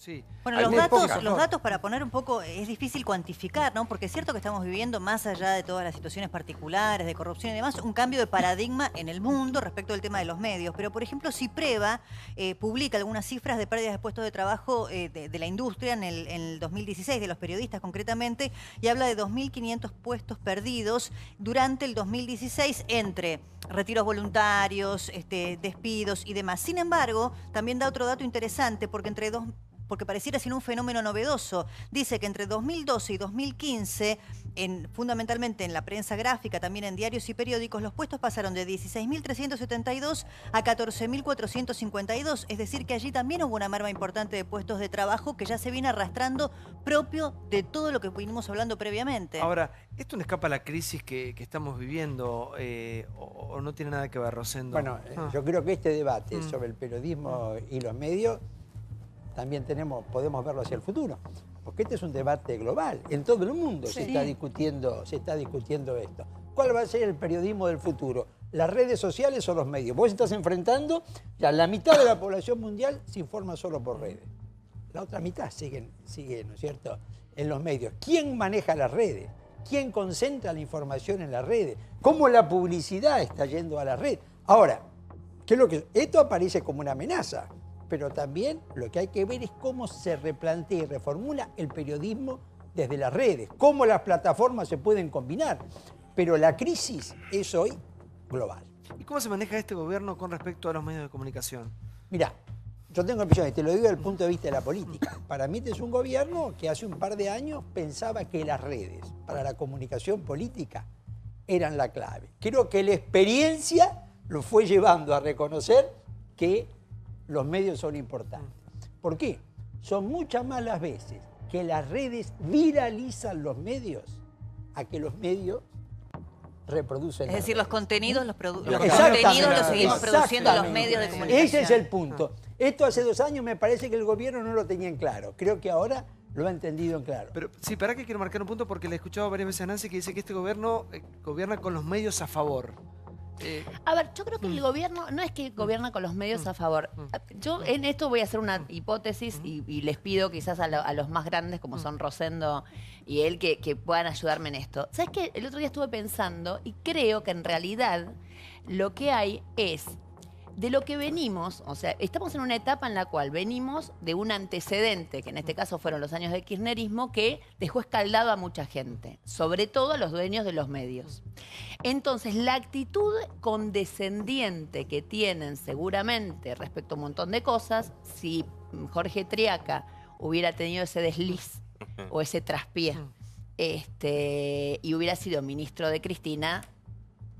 Sí. Bueno, los datos para poner un poco, es difícil cuantificar, ¿no? Porque es cierto que estamos viviendo, más allá de todas las situaciones particulares, de corrupción y demás, un cambio de paradigma en el mundo respecto al tema de los medios. Pero, por ejemplo, Cipreva publica algunas cifras de pérdidas de puestos de trabajo de la industria en el 2016, de los periodistas concretamente, y habla de 2.500 puestos perdidos durante el 2016 entre retiros voluntarios, despidos y demás. Sin embargo, también da otro dato interesante, porque pareciera ser un fenómeno novedoso. Dice que entre 2012 y 2015, fundamentalmente en la prensa gráfica, también en diarios y periódicos, los puestos pasaron de 16.372 a 14.452. Es decir, que allí también hubo una merma importante de puestos de trabajo que ya se viene arrastrando propio de todo lo que vinimos hablando previamente. Ahora, ¿esto no escapa a la crisis que estamos viviendo o no tiene nada que ver, Rosendo? Bueno, yo creo que este debate sobre el periodismo y los medios también podemos verlo hacia el futuro, porque este es un debate global. En todo el mundo se está discutiendo esto. ¿Cuál va a ser el periodismo del futuro? ¿Las redes sociales o los medios? Vos estás enfrentando, ya la mitad de la población mundial se informa solo por redes. La otra mitad sigue, ¿no es cierto?, en los medios. ¿Quién maneja las redes? ¿Quién concentra la información en las redes? ¿Cómo la publicidad está yendo a la red? Ahora, esto aparece como una amenaza, pero también lo que hay que ver es cómo se replantea y reformula el periodismo desde las redes, cómo las plataformas se pueden combinar. Pero la crisis es hoy global. ¿Y cómo se maneja este gobierno con respecto a los medios de comunicación? Mirá, yo tengo opciones, y te lo digo desde el punto de vista de la política. Para mí este es un gobierno que hace un par de años pensaba que las redes para la comunicación política eran la clave. Creo que la experiencia lo fue llevando a reconocer que los medios son importantes. ¿Por qué? Son muchas más las veces que las redes viralizan los medios a que los medios reproducen. Es decir, los contenidos los seguimos Exactamente. produciendo los medios de comunicación. Ese es el punto. Esto hace 2 años me parece que el gobierno no lo tenía en claro. Creo que ahora lo ha entendido en claro. Pero sí, para que quiero marcar un punto porque le he escuchado varias veces a Nancy que dice que este gobierno gobierna con los medios a favor. A ver, yo creo que el gobierno no es que gobierna con los medios a favor. Yo en esto voy a hacer una hipótesis y les pido quizás a los más grandes, como son Rosendo y él, que puedan ayudarme en esto. ¿Sabes qué? El otro día estuve pensando y creo que en realidad lo que hay es de lo que venimos, o sea, estamos en una etapa en la cual venimos de un antecedente, que en este caso fueron los años del kirchnerismo, que dejó escaldado a mucha gente, sobre todo a los dueños de los medios. Entonces, la actitud condescendiente que tienen seguramente respecto a un montón de cosas, si Jorge Triaca hubiera tenido ese desliz o ese traspié y hubiera sido ministro de Cristina,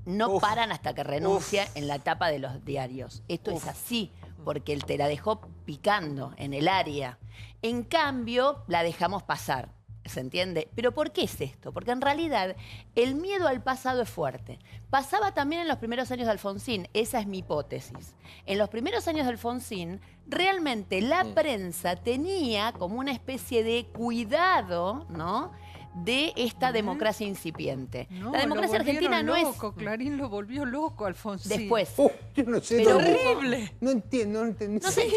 no paran hasta que renuncia en la tapa de los diarios. Esto es así, porque él te la dejó picando en el área. En cambio, la dejamos pasar, ¿se entiende? ¿Pero por qué es esto? Porque en realidad el miedo al pasado es fuerte. Pasaba también en los primeros años de Alfonsín, esa es mi hipótesis. En los primeros años de Alfonsín, realmente la prensa tenía como una especie de cuidado, ¿no?, de esta democracia incipiente. No, la democracia argentina no loco, es... Clarín lo volvió loco, Alfonsín. Después. Yo no sé. Pero, ¡terrible! No entiendo. No sé,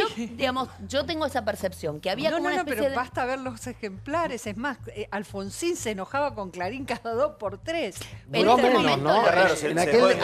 yo tengo esa percepción, que había como una especie pero de... basta ver los ejemplares. Es más, Alfonsín se enojaba con Clarín cada 2 por 3. Pero Duró menos, ¿no? Qué raro, se dejó El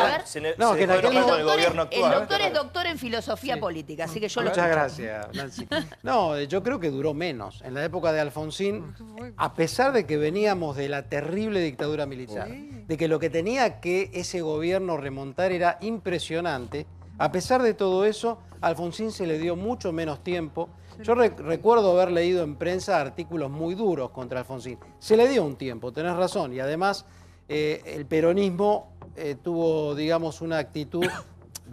con el gobierno actual. doctor es doctor en filosofía política, así que yo Muchas lo gracias, Nancy. No, yo creo que duró menos. En la época de Alfonsín, a pesar de que veníamos de la terrible dictadura militar, de que lo que tenía que ese gobierno remontar era impresionante, a pesar de todo eso, a Alfonsín se le dio mucho menos tiempo. Yo recuerdo haber leído en prensa artículos muy duros contra Alfonsín. Se le dio un tiempo, tenés razón, y además el peronismo tuvo, digamos, una actitud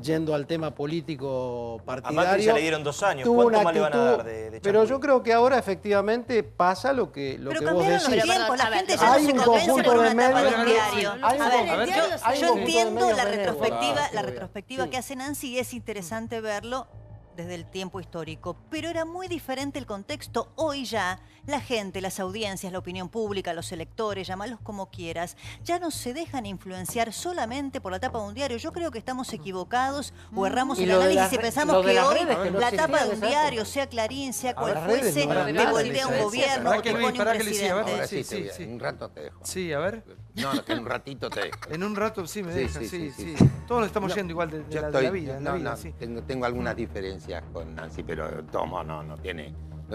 yendo al tema político partidario. A Macri ya le dieron 2 años. Tuvo ¿Cuánto una más le van a actitud, dar de pero champú? yo creo que ahora efectivamente pasa lo que vos cambiaron decís. los tiempos, la gente ya Hay no se un convence conjunto por de una etapa de un medios. diario. Hay un Yo conjunto de entiendo medios la venenosos. retrospectiva que hace Nancy y es interesante verlo desde el tiempo histórico, pero era muy diferente el contexto. Hoy ya la gente, las audiencias, la opinión pública, los electores, llamalos como quieras, ya no se dejan influenciar solamente por la tapa de un diario. Yo creo que estamos equivocados o erramos Y el lo de análisis las y re- pensamos lo de que las hoy redes que no la existían tapa de en un esa diario, época. sea Clarín, sea Ahora, cual las redes fuese, no eran te nada, voltea un Elisa, gobierno ¿Verdad o que te Luis? pone un ¿Verdad que Luis? Sí, a ver. presidente. Ahora Sí, sí, sí. en un rato te dejo. Sí, a ver. No, que en un ratito te dejo. En un rato sí me Sí, deja, sí, sí, sí, sí. sí. Todos nos estamos No, yendo igual de Yo la estoy, vida, en la no, vida, no, sí. tengo algunas diferencias con Nancy, pero Tomo no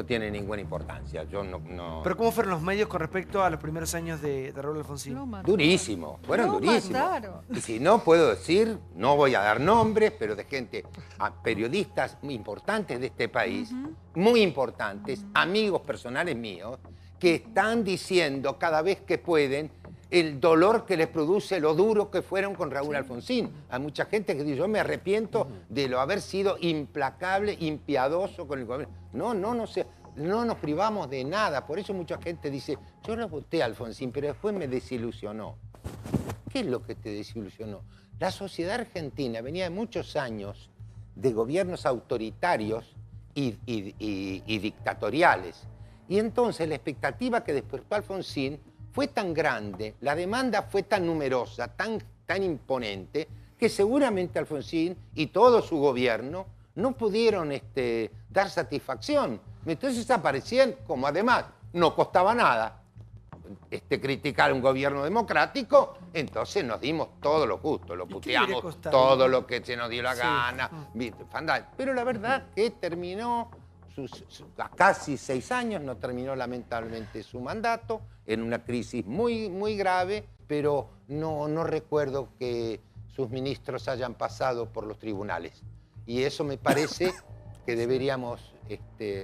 tiene ninguna importancia. Yo no. Pero ¿cómo fueron los medios con respecto a los primeros años de Raúl Alfonsín? Lo mataron. Durísimo, fueron Lo durísimos. mataron. Y si no puedo decir, no voy a dar nombres, pero de gente, a periodistas muy importantes de este país, muy importantes, amigos personales míos, que están diciendo cada vez que pueden el dolor que les produce, lo duro que fueron con Raúl Alfonsín. Hay mucha gente que dice, yo me arrepiento de lo haber sido implacable, impiadoso con el gobierno. No nos privamos de nada. Por eso mucha gente dice, yo lo voté a Alfonsín, pero después me desilusionó. ¿Qué es lo que te desilusionó? La sociedad argentina venía de muchos años de gobiernos autoritarios y dictatoriales. Y entonces la expectativa que despertó Alfonsín fue tan grande, la demanda fue tan numerosa, tan imponente, que seguramente Alfonsín y todo su gobierno no pudieron dar satisfacción. Entonces aparecían, como además no costaba nada criticar un gobierno democrático, entonces nos dimos todo lo justo, lo ¿Y qué debería puteamos costar? todo lo que se nos dio la Sí. gana. Pero la verdad que terminó a casi 6 años, no terminó lamentablemente su mandato, en una crisis muy, muy grave, pero no recuerdo que sus ministros hayan pasado por los tribunales. Y eso me parece que deberíamos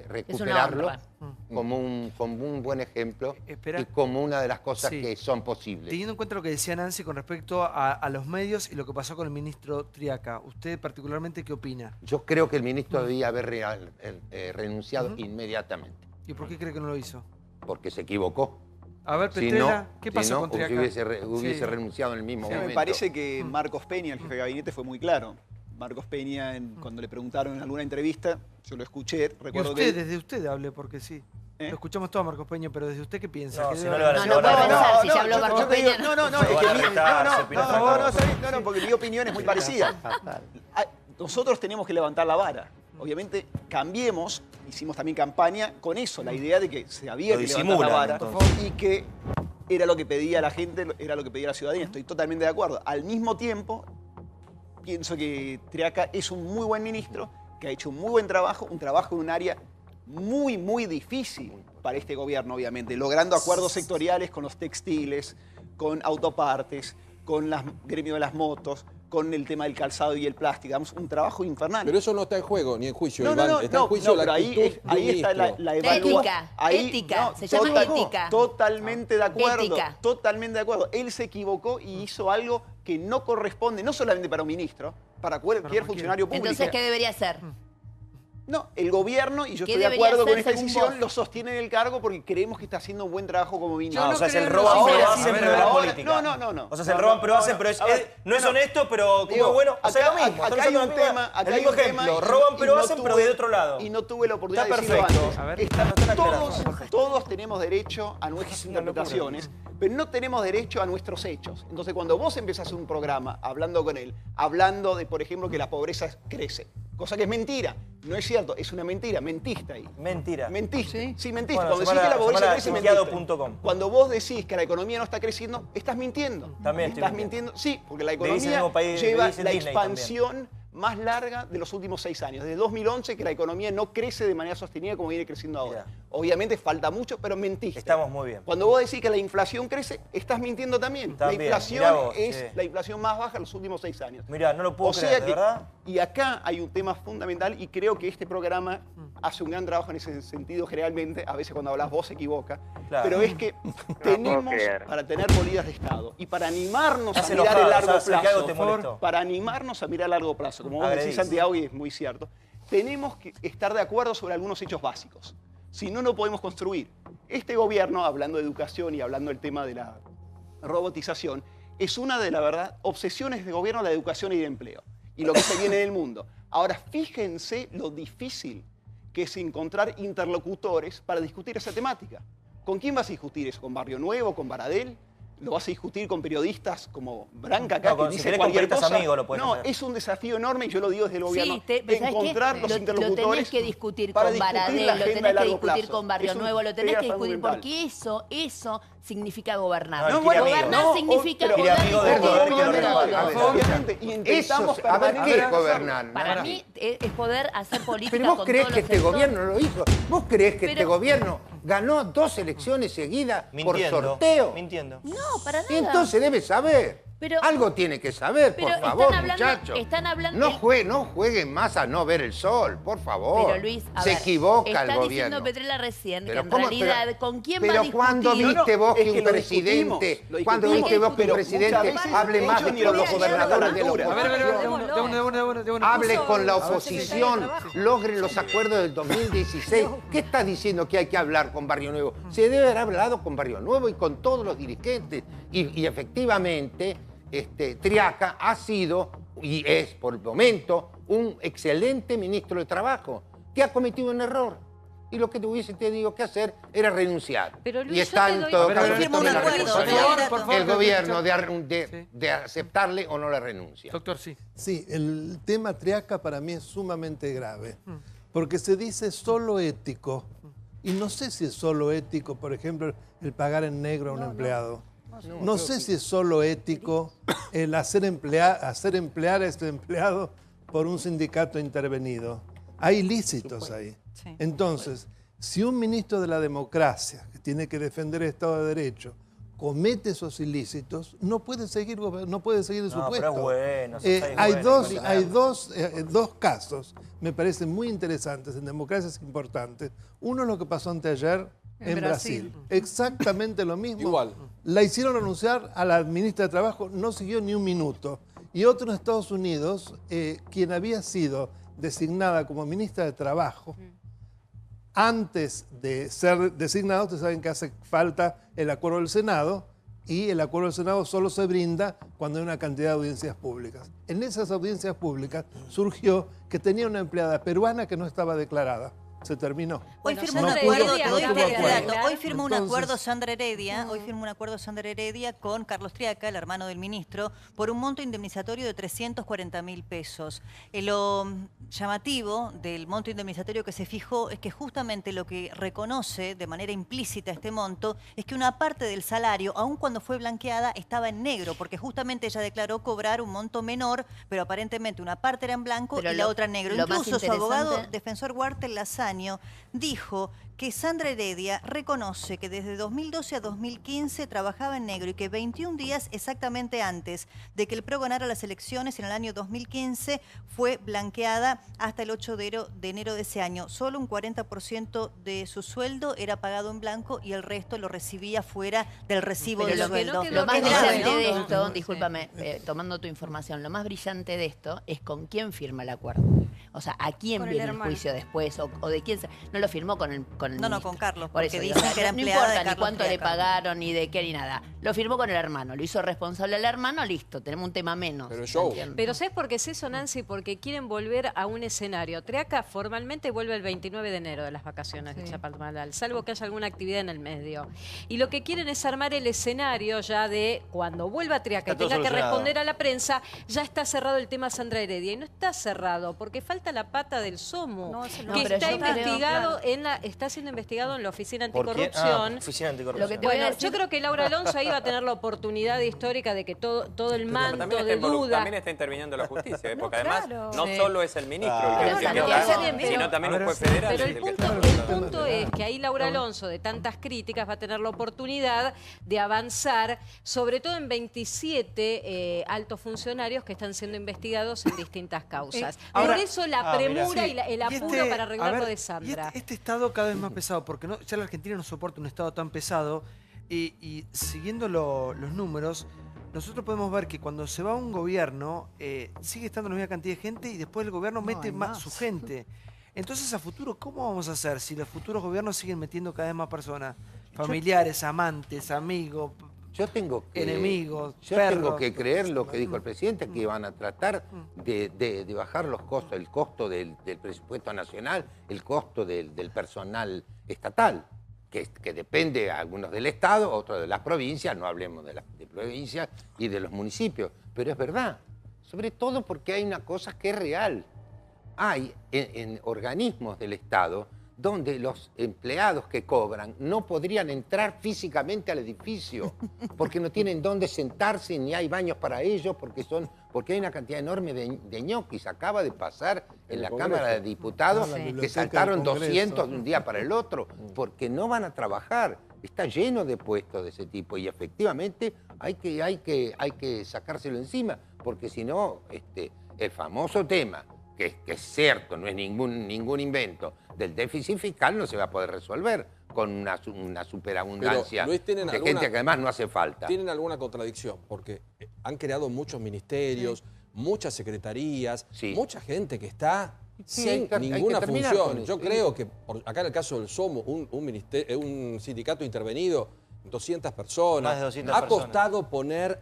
recuperarlo honra. como un buen ejemplo Espera. y como una de las cosas Sí. que son posibles. Teniendo en cuenta lo que decía Nancy con respecto a los medios y lo que pasó con el ministro Triaca, ¿usted particularmente qué opina? Yo creo que el ministro debía haber renunciado inmediatamente, ¿Y por qué cree que no lo hizo? porque se equivocó. A ver, Si Petrella, no, ¿qué si pasó no, con Triaca? hubiese Sí. renunciado en el mismo Sí, momento. me parece que Marcos Peña, el jefe de gabinete, fue muy claro. Marcos Peña, cuando le preguntaron en alguna entrevista, yo lo escuché, Y recuerdo usted, que... desde usted hable, porque sí. ¿Eh? Lo escuchamos todo a Marcos Peña, pero desde usted, ¿qué piensa? No, ¿Qué si debe no le van a hacer? No, no puede pensar, si ya habló yo Marcos te digo- Peña. No, Lo van a retar, se opina a favor. no, porque mi opinión es muy parecida. Nosotros tenemos que levantar la vara. Obviamente, cambiemos, hicimos también campaña con eso, la idea de que se había Lo que levantar disimulan, la vara entonces. y que era lo que pedía la gente, era lo que pedía la ciudadanía. Estoy totalmente de acuerdo. Al mismo tiempo, pienso que Triaca es un muy buen ministro, que ha hecho un muy buen trabajo, un trabajo en un área muy, muy difícil para este gobierno, obviamente, logrando acuerdos sectoriales con los textiles, con autopartes, con el gremio de las motos, con el tema del calzado y el plástico. Digamos, un trabajo infernal. Pero eso no está en juego, ni en juicio, No, Iván. no, no, está en juicio la pero actitud de un ahí está la ministro. evaluación. Ética, se llama ética. Totalmente de acuerdo. Ética. Totalmente de acuerdo. Él se equivocó y hizo algo que no corresponde, no solamente para un ministro, para cualquier funcionario público. Entonces, ¿qué debería hacer? No, el gobierno, y yo ¿Qué estoy de debería acuerdo con hacer esta según decisión, vos? lo sostiene en el cargo porque creemos que está haciendo un buen trabajo como ministro. No, o sea, es el creo en roban, los pero ingresos. hacen, A ver, pero a ver, es ahora- política. no. O sea, se roban, pero hacen, pero a ver, no es honesto, pero como Digo, es bueno, o sea, acá- lo mismo. acá Están hay usando un la misma- tema, acá el hay mismo un tema ejemplo, y- roban, y pero no hacen, tuve- pero de otro lado. Y no tuve la oportunidad Está de decirlo perfecto. antes. A ver. Todos tenemos derecho a nuestras interpretaciones, pero no tenemos derecho a nuestros hechos. Entonces, cuando vos empezás un programa hablando con él, hablando de, por ejemplo, que la pobreza crece, cosa que es mentira, no es cierto, es una mentira, mentiste ahí. Mentira. Mentiste, sí, mentiste. Bueno, Cuando decís que la pobreza crece, mentiste. chequeado.com. Cuando vos decís que la economía no está creciendo, estás mintiendo. También estoy estás mintiendo. mintiendo. Sí, porque la Le dice el economía mismo país- lleva le dice la Disney expansión más larga de los últimos 6 años. Desde 2011 que la economía no crece de manera sostenida como viene creciendo ahora. Mirá. Obviamente falta mucho, pero mentiste. Estamos muy bien. Cuando vos decís que la inflación crece, estás mintiendo también. También, La inflación mirá vos, es che. la inflación más baja en los últimos 6 años. Mirá, no lo puedo O sea creer, ¿de que, verdad? y acá hay un tema fundamental y creo que este programa hace un gran trabajo en ese sentido generalmente. A veces cuando hablas vos se equivoca. Claro. Pero es que tenemos, creer. para tener políticas de Estado y para animarnos Me a hace mirar enojado, a largo ¿sabes? Que algo plazo, te molestó. para animarnos a mirar a largo plazo, como vos decís, Agredís. Santiago, y es muy cierto, tenemos que estar de acuerdo sobre algunos hechos básicos. Si no, no podemos construir. Este gobierno, hablando de educación y hablando del tema de la robotización, es una de, la verdad, obsesiones de gobierno la educación y el empleo y lo que se viene del mundo. Ahora, fíjense lo difícil que es encontrar interlocutores para discutir esa temática. ¿Con quién vas a discutir eso? ¿Con Barrio Nuevo? ¿Con Baradel? ¿Lo vas a discutir con periodistas como Branca acá, que dice cualquier cosa? Amigos, lo puedes hacer. Es un desafío enorme y yo lo digo desde el gobierno. Sí, encontrar los interlocutores. Lo tenés que discutir para con Baradel, la lo agenda tenés de que largo discutir plazo. con Barrio Es un Nuevo, lo tenés que tema discutir fundamental. porque eso significa gobernar. No, bueno, gobernar no, significa pero- poder amigo de discutir todo, con que lo todos. recuerde. Obviamente, y intentamos Eso, a ver, ¿qué es permanentemente gobernar? Para mí es poder hacer política Pero vos con creés todos que los este sectores. gobierno lo hizo. ¿Vos creés que este Pero- gobierno ganó 2 elecciones seguidas por Mintiendo. sorteo? Mintiendo. No, para nada. Y entonces debe saber. Pero- Algo tiene que saber, pero por están favor, hablando- muchachos. están hablando- No, no jueguen más a no ver el sol, por favor. Pero Luis, a se ver, equivoca está el diciendo gobierno. Petrella recién Pero que en ¿cómo? realidad, Pero- ¿con quién va a Pero discutir? ¿cuándo viste vos es que que un lo presidente, discutimos, cuando lo viste vos que un pero presidente muchas veces hable más ellos ni con lo los habían gobernadores de la llegado a la A ver, oposición? de una. Hable con la Secretario de oposición, Trabajo. logren los acuerdos del 2016. ¿Qué está diciendo que hay que hablar con Barrio Nuevo? Se debe haber hablado con Barrio Nuevo y con todos los dirigentes. Y efectivamente, Triaca ha sido y es por el momento un excelente ministro de Trabajo que ha cometido un error. Y lo que hubiese tenido que hacer era renunciar. Pero, Luis, y está yo te en doy- todo A ver, caso firma un la acuerdo, responsabilidad por favor, el gobierno Sí. de aceptarle o no la renuncia. Doctor, sí. Sí, el tema Triaca para mí es sumamente grave, porque se dice solo ético, y no sé si es solo ético, por ejemplo, el pagar en negro a un empleado. No sé si es solo ético el hacer emplear a este empleado por un sindicato intervenido. Hay ilícitos ahí. Sí. Entonces, si un ministro de la democracia, que tiene que defender el Estado de Derecho, comete esos ilícitos, no puede seguir en su No, puesto. pero es bueno, eso está Hay bueno, dos casos, me parecen muy interesantes, en democracias importantes. Uno es lo que pasó anteayer en Brasil. Exactamente lo mismo. Igual. La hicieron renunciar a la ministra de Trabajo, no siguió ni un minuto. Y otro en Estados Unidos, quien había sido designada como ministra de Trabajo, antes de ser designado, ustedes saben que hace falta el acuerdo del Senado, y el acuerdo del Senado solo se brinda cuando hay una cantidad de audiencias públicas. En esas audiencias públicas surgió que tenía una empleada peruana que no estaba declarada. Se terminó. Hoy Bueno, firmó no un Sandra acuerdo, Heredia, te doy no este tuvo acuerdo. dato. Hoy firmó un Entonces- acuerdo Sandra Heredia, hoy firmó un acuerdo Sandra Heredia con Carlos Triaca, el hermano del ministro, por un monto indemnizatorio de 340.000 pesos. Lo llamativo del monto indemnizatorio que se fijó es que justamente lo que reconoce de manera implícita este monto es que una parte del salario, aun cuando fue blanqueada, estaba en negro, porque justamente ella declaró cobrar un monto menor, pero aparentemente una parte era en blanco Pero y la lo- otra en negro. lo más Incluso su abogado interesante- defensor Huartel Lazaño dijo que Sandra Heredia reconoce que desde 2012 a 2015 trabajaba en negro y que 21 días exactamente antes de que el PRO ganara las elecciones en el año 2015 fue blanqueada hasta el 8 de enero de ese año. Solo un 40% de su sueldo era pagado en blanco y el resto lo recibía fuera del recibo Pero del lo que sueldo. quedó Lo más Es grave, brillante ¿no? de esto, Sí. discúlpame, tomando tu información, lo más brillante de esto es con quién firma el acuerdo. O sea, a quién Con el viene el hermano. juicio después o de quién. No lo firmó con el No, ministro. con Carlos, Por porque eso dicen digo, que era no empleada importa de ni Carlos cuánto le Triaca. pagaron, ni de qué, ni nada. Lo firmó con el hermano, lo hizo responsable al hermano, listo, tenemos un tema menos. Pero show. ¿entiendes? Pero ¿sabes por qué es eso, Nancy? Porque quieren volver a un escenario. Triaca formalmente vuelve el 29 de enero de las vacaciones de Chapalmalal, salvo que haya alguna actividad en el medio. Y lo que quieren es armar el escenario ya de cuando vuelva Triaca y Está todo tenga que solucionado. responder a la prensa, ya está cerrado el tema Sandra Heredia. Y no está cerrado, porque falta la pata del SOMO, No, ese no, que pero está yo creo, investigado está siendo investigado en la Oficina ¿Por quién? Anticorrupción. Oficina Lo que Anticorrupción. te voy a Bueno, decir- yo creo que Laura Alonso ahí va a tener la oportunidad histórica de que todo el Pero manto También de está, duda. también está interviniendo la justicia, porque además claro. no Sí. solo es el ministro Claro. el que Pero empieza, también, pero- sino también A un ver, juez federal. Pero es el el que punto, está el punto es que ahí Laura Alonso, de tantas críticas, va a tener la oportunidad de avanzar, sobre todo en 27 altos funcionarios que están siendo investigados en distintas causas. ahora- Por eso la Ah, mira. premura Sí, y el apuro este- para a arreglar ver, lo de y Sandra. este Estado cada vez más pesado, porque ya la Argentina no soporta un Estado tan pesado. Y siguiendo los números, nosotros podemos ver que cuando se va un gobierno, sigue estando la misma cantidad de gente y después el gobierno mete hay más más. su gente. Entonces, a futuro, ¿cómo vamos a hacer si los futuros gobiernos siguen metiendo cada vez más personas? Familiares, amantes, amigos, Yo tengo que, enemigos, yo perros. tengo que creer lo que dijo el presidente, que van a tratar de bajar los costos, el costo del presupuesto nacional, el costo del personal estatal, que depende algunos del Estado, otros de las provincias, no hablemos de las provincias y de los municipios, pero es verdad, sobre todo porque hay una cosa que es real. Hay en organismos del Estado donde los empleados que cobran no podrían entrar físicamente al edificio porque no tienen dónde sentarse ni hay baños para ellos porque hay una cantidad enorme de ñoquis. Acaba de pasar en la Cámara de Diputados que saltaron 200 de un día para el otro porque no van a trabajar. Está lleno de puestos de ese tipo y efectivamente hay que sacárselo encima porque si no, el famoso tema que es cierto, no es ningún invento, del déficit fiscal no se va a poder resolver con una superabundancia Luis, de gente que además no hace falta. Tienen alguna contradicción, porque han creado muchos ministerios, muchas secretarías, mucha gente que está sin ninguna función. Yo creo que, acá en el caso del SOMO, un sindicato intervenido, 200 personas. Más de 200 personas.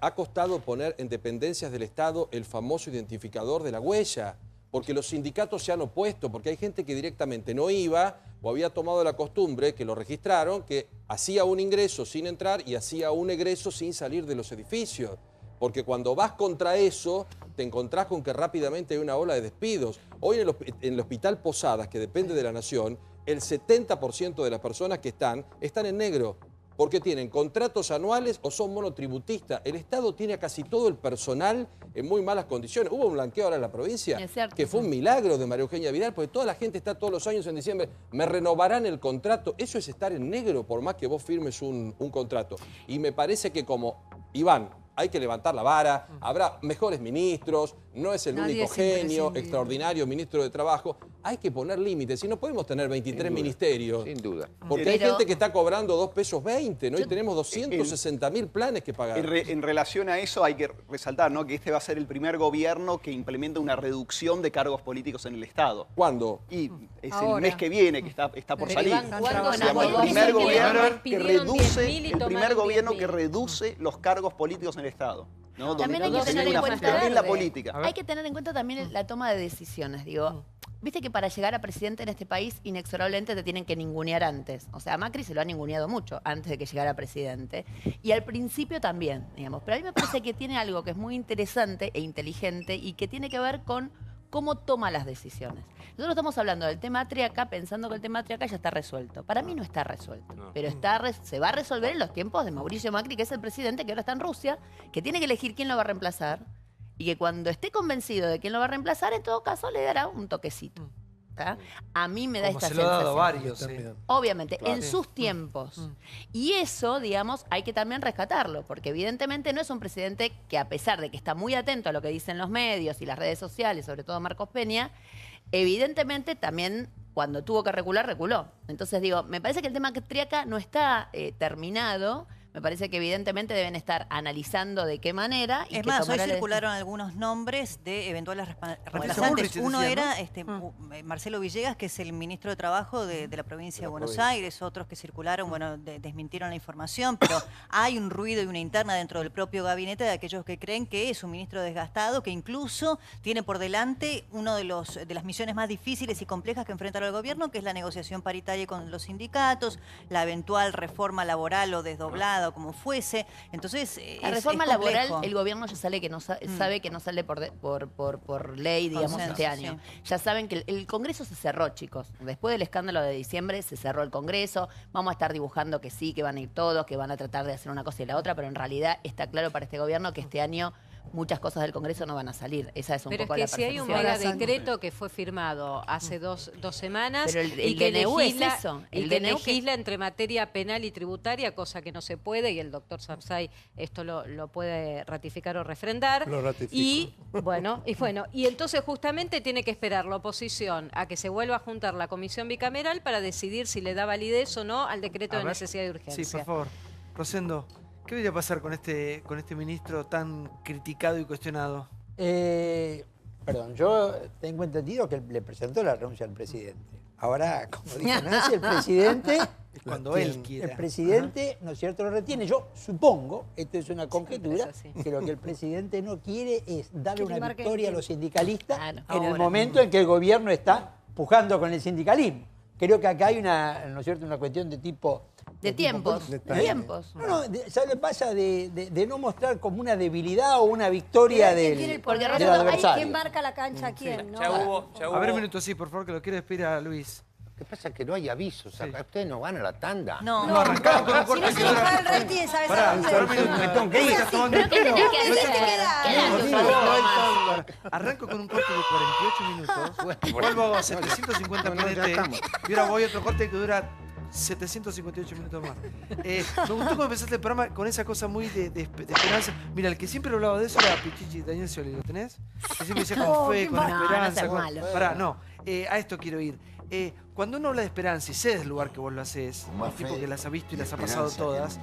Ha costado poner en dependencias del Estado el famoso identificador de la huella. Porque los sindicatos se han opuesto, porque hay gente que directamente no iba o había tomado la costumbre, que lo registraron, que hacía un ingreso sin entrar y hacía un egreso sin salir de los edificios. Porque cuando vas contra eso, te encontrás con que rápidamente hay una ola de despidos. Hoy en el Hospital Posadas, que depende de la Nación, el 70% de las personas que están en negro. Porque tienen contratos anuales o son monotributistas. El Estado tiene a casi todo el personal en muy malas condiciones. Hubo un blanqueo ahora en la provincia que fue un milagro de María Eugenia Vidal, porque toda la gente está todos los años en diciembre, me renovarán el contrato. Eso es estar en negro, por más que vos firmes un contrato. Y me parece que como Iván, hay que levantar la vara, habrá mejores ministros, no es el único genio, extraordinario ministro de Trabajo. Hay que poner límites, si no podemos tener 23 ministerios. Sin duda. Porque hay gente que está cobrando 2,20 pesos, ¿no? Y tenemos 260.000 planes que pagar. En relación a eso hay que resaltar, ¿no?, que este va a ser el primer gobierno que implementa una reducción de cargos políticos en el Estado. ¿Cuándo? Y es el mes que viene, que está por salir. El primer gobierno que reduce los cargos políticos en el Estado. ¿no? También hay que tener en cuenta la política. Hay que tener en cuenta también la toma de decisiones. Digo, viste que para llegar a presidente en este país, inexorablemente te tienen que ningunear antes. O sea, a Macri se lo ha ninguneado mucho antes de que llegara a presidente. Y al principio también, digamos. Pero a mí me parece que tiene algo que es muy interesante e inteligente y que tiene que ver con cómo toma las decisiones. Nosotros estamos hablando del tema Triaca pensando que el tema Triaca ya está resuelto. Para mí no está resuelto, pero se va a resolver en los tiempos de Mauricio Macri, que es el presidente que ahora está en Rusia, que tiene que elegir quién lo va a reemplazar y que cuando esté convencido de quién lo va a reemplazar, en todo caso le dará un toquecito. A mí me da Como esta se lo ha sensación. dado varios. Obviamente, Claro. en sus tiempos. Y eso, digamos, hay que también rescatarlo, porque evidentemente no es un presidente que, a pesar de que está muy atento a lo que dicen los medios y las redes sociales, sobre todo Marcos Peña, evidentemente también cuando tuvo que recular, reculó. Entonces digo, me parece que el tema Triaca no está terminado. Me parece que evidentemente deben estar analizando de qué manera. Y Es que más, hoy tomará la circularon algunos nombres de eventuales reemplazantes. Bullrich Uno decía, era ¿no? Marcelo Villegas, que es el ministro de Trabajo de la provincia de Buenos Aires. Otros que circularon, bueno, desmintieron la información, pero hay un ruido y una interna dentro del propio gabinete de aquellos que creen que es un ministro desgastado, que incluso tiene por delante uno de las misiones más difíciles y complejas que enfrentará el gobierno, que es la negociación paritaria con los sindicatos, la eventual reforma laboral o desdoblada, o como fuese. Entonces, la reforma laboral, el gobierno ya sabe que no sale por ley, digamos, Consenso, este año. Ya saben que el Congreso se cerró, chicos. Después del escándalo de diciembre se cerró el Congreso. Vamos a estar dibujando que sí, que van a ir todos, que van a tratar de hacer una cosa y la otra, pero en realidad está claro para este gobierno que este año muchas cosas del Congreso no van a salir. Esa es un pero poco es la que si hay un percepción. decreto que fue firmado hace dos semanas Pero el y que DNU es legisla, eso. y que legisla entre materia penal y tributaria, cosa que no se puede, y el doctor Sapsay esto lo puede ratificar o refrendar. Lo ratifico. Y entonces justamente tiene que esperar la oposición a que se vuelva a juntar la comisión bicameral para decidir si le da validez o no al decreto de necesidad de urgencia. Sí, por favor. Rosendo, ¿qué debería pasar con este ministro tan criticado y cuestionado? Perdón, yo tengo entendido que le presentó la renuncia al presidente. Ahora, como dijo Nancy, el presidente... Cuando él quiera. El presidente, ¿no es cierto?, lo retiene. Yo supongo, esto es una conjetura, que lo que el presidente no quiere es darle una victoria a los sindicalistas en el momento en que el gobierno está pujando con el sindicalismo. Creo que acá hay una, ¿no es cierto?, una cuestión de tipo... De tiempos. tiempos. No, ¿sabes lo que pasa? De no mostrar como una debilidad o una victoria del adversario. ¿Quién marca la cancha a quién? ¿No? A ver un minuto, sí, por favor, que lo quiere despedir a Luis. Lo que pasa es que no hay avisos acá. Ustedes no van a la tanda. No, arrancamos con un corte. Si no se nos va el rating, ¿sabes a dónde? Me tengo que ir. ¿Pero qué tenés que hacer? Arranco con un corte de 48 minutos. Vuelvo a 750 PNT. Y ahora voy a otro corte que dura 758 minutos más. Me gustó cuando empezaste el programa con esa cosa muy de esperanza. Mira, el que siempre hablaba de eso era Pichichi, Daniel Scioli, ¿lo tenés? Que siempre decía con fe, con esperanza. Pará, no. A esto quiero ir. Cuando uno habla de esperanza y sé del lugar que vos lo haces, un tipo que las ha visto y las ha pasado todas,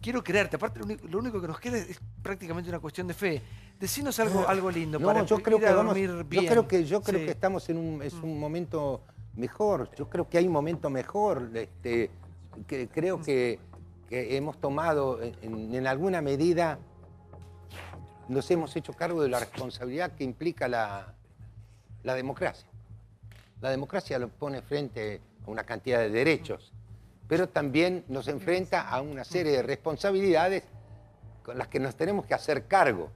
quiero creerte. Aparte, lo único que nos queda es prácticamente una cuestión de fe. Decinos algo lindo para yo creo ir a dormir bien. Yo creo que estamos en un momento mejor. Yo creo que hay un momento mejor. Creo que hemos tomado, en alguna medida, nos hemos hecho cargo de la responsabilidad que implica la democracia. La democracia lo pone frente a una cantidad de derechos, pero también nos enfrenta a una serie de responsabilidades con las que nos tenemos que hacer cargo.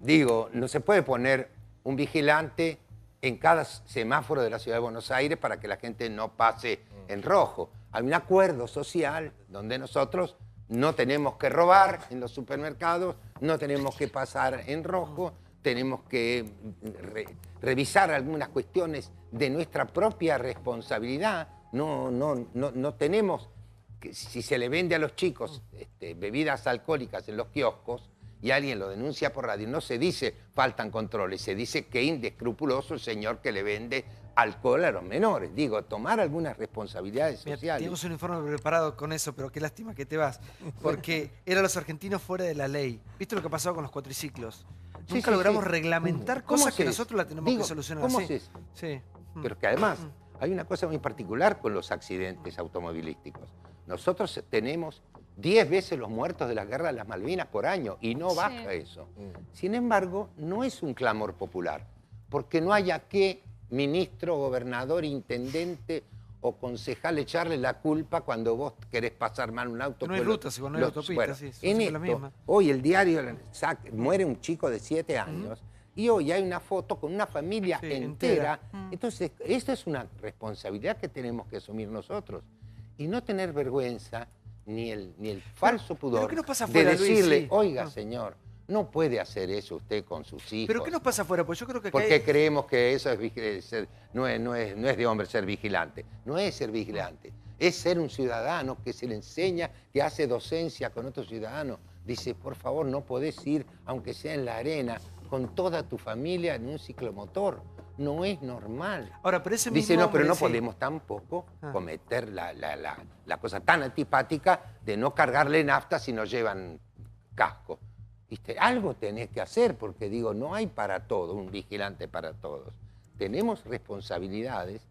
Digo, no se puede poner un vigilante en cada semáforo de la Ciudad de Buenos Aires para que la gente no pase en rojo. Hay un acuerdo social donde nosotros no tenemos que robar en los supermercados, no tenemos que pasar en rojo, tenemos que revisar algunas cuestiones de nuestra propia responsabilidad. No tenemos que, si se le vende a los chicos bebidas alcohólicas en los kioscos y alguien lo denuncia por radio, no se dice faltan controles, se dice que inescrupuloso el señor que le vende alcohol a los menores. Digo, tomar algunas responsabilidades sociales. Tenemos un informe preparado con eso, pero qué lástima que te vas, porque eran los argentinos fuera de la ley. ¿Viste lo que ha pasado con los cuatriciclos? Nunca logramos reglamentar cosas que nosotros la tenemos que solucionar. ¿Cómo es eso? Sí. Pero que además hay una cosa muy particular con los accidentes automovilísticos. Nosotros tenemos 10 veces los muertos de la guerra de las Malvinas por año y no baja eso. Sin embargo, no es un clamor popular, porque no haya que ministro, gobernador, intendente o concejal echarle la culpa cuando vos querés pasar mal un auto. No hay rutas, igual no hay autopistas. Bueno, en esto, hoy el diario muere un chico de 7 años y hoy hay una foto con una familia entera. Entonces, esta es una responsabilidad que tenemos que asumir nosotros y no tener vergüenza ni el falso pudor ¿qué nos pasa de afuera, decirle, Luis? oiga, señor, no puede hacer eso usted con sus hijos. ¿Pero qué nos pasa afuera? Pues yo creo que porque creemos que eso no es de hombre ser vigilante. No es ser vigilante. Es ser un ciudadano que se le enseña, que hace docencia con otros ciudadanos. Dice, por favor, no podés ir, aunque sea en la arena, con toda tu familia en un ciclomotor. No es normal. Ahora, pero ese dice, mismo no, pero hombre, no podemos tampoco cometer la cosa tan antipática de no cargarle nafta si no llevan casco. ¿Viste? Algo tenés que hacer, porque digo, no hay para todo, un vigilante para todos. Tenemos responsabilidades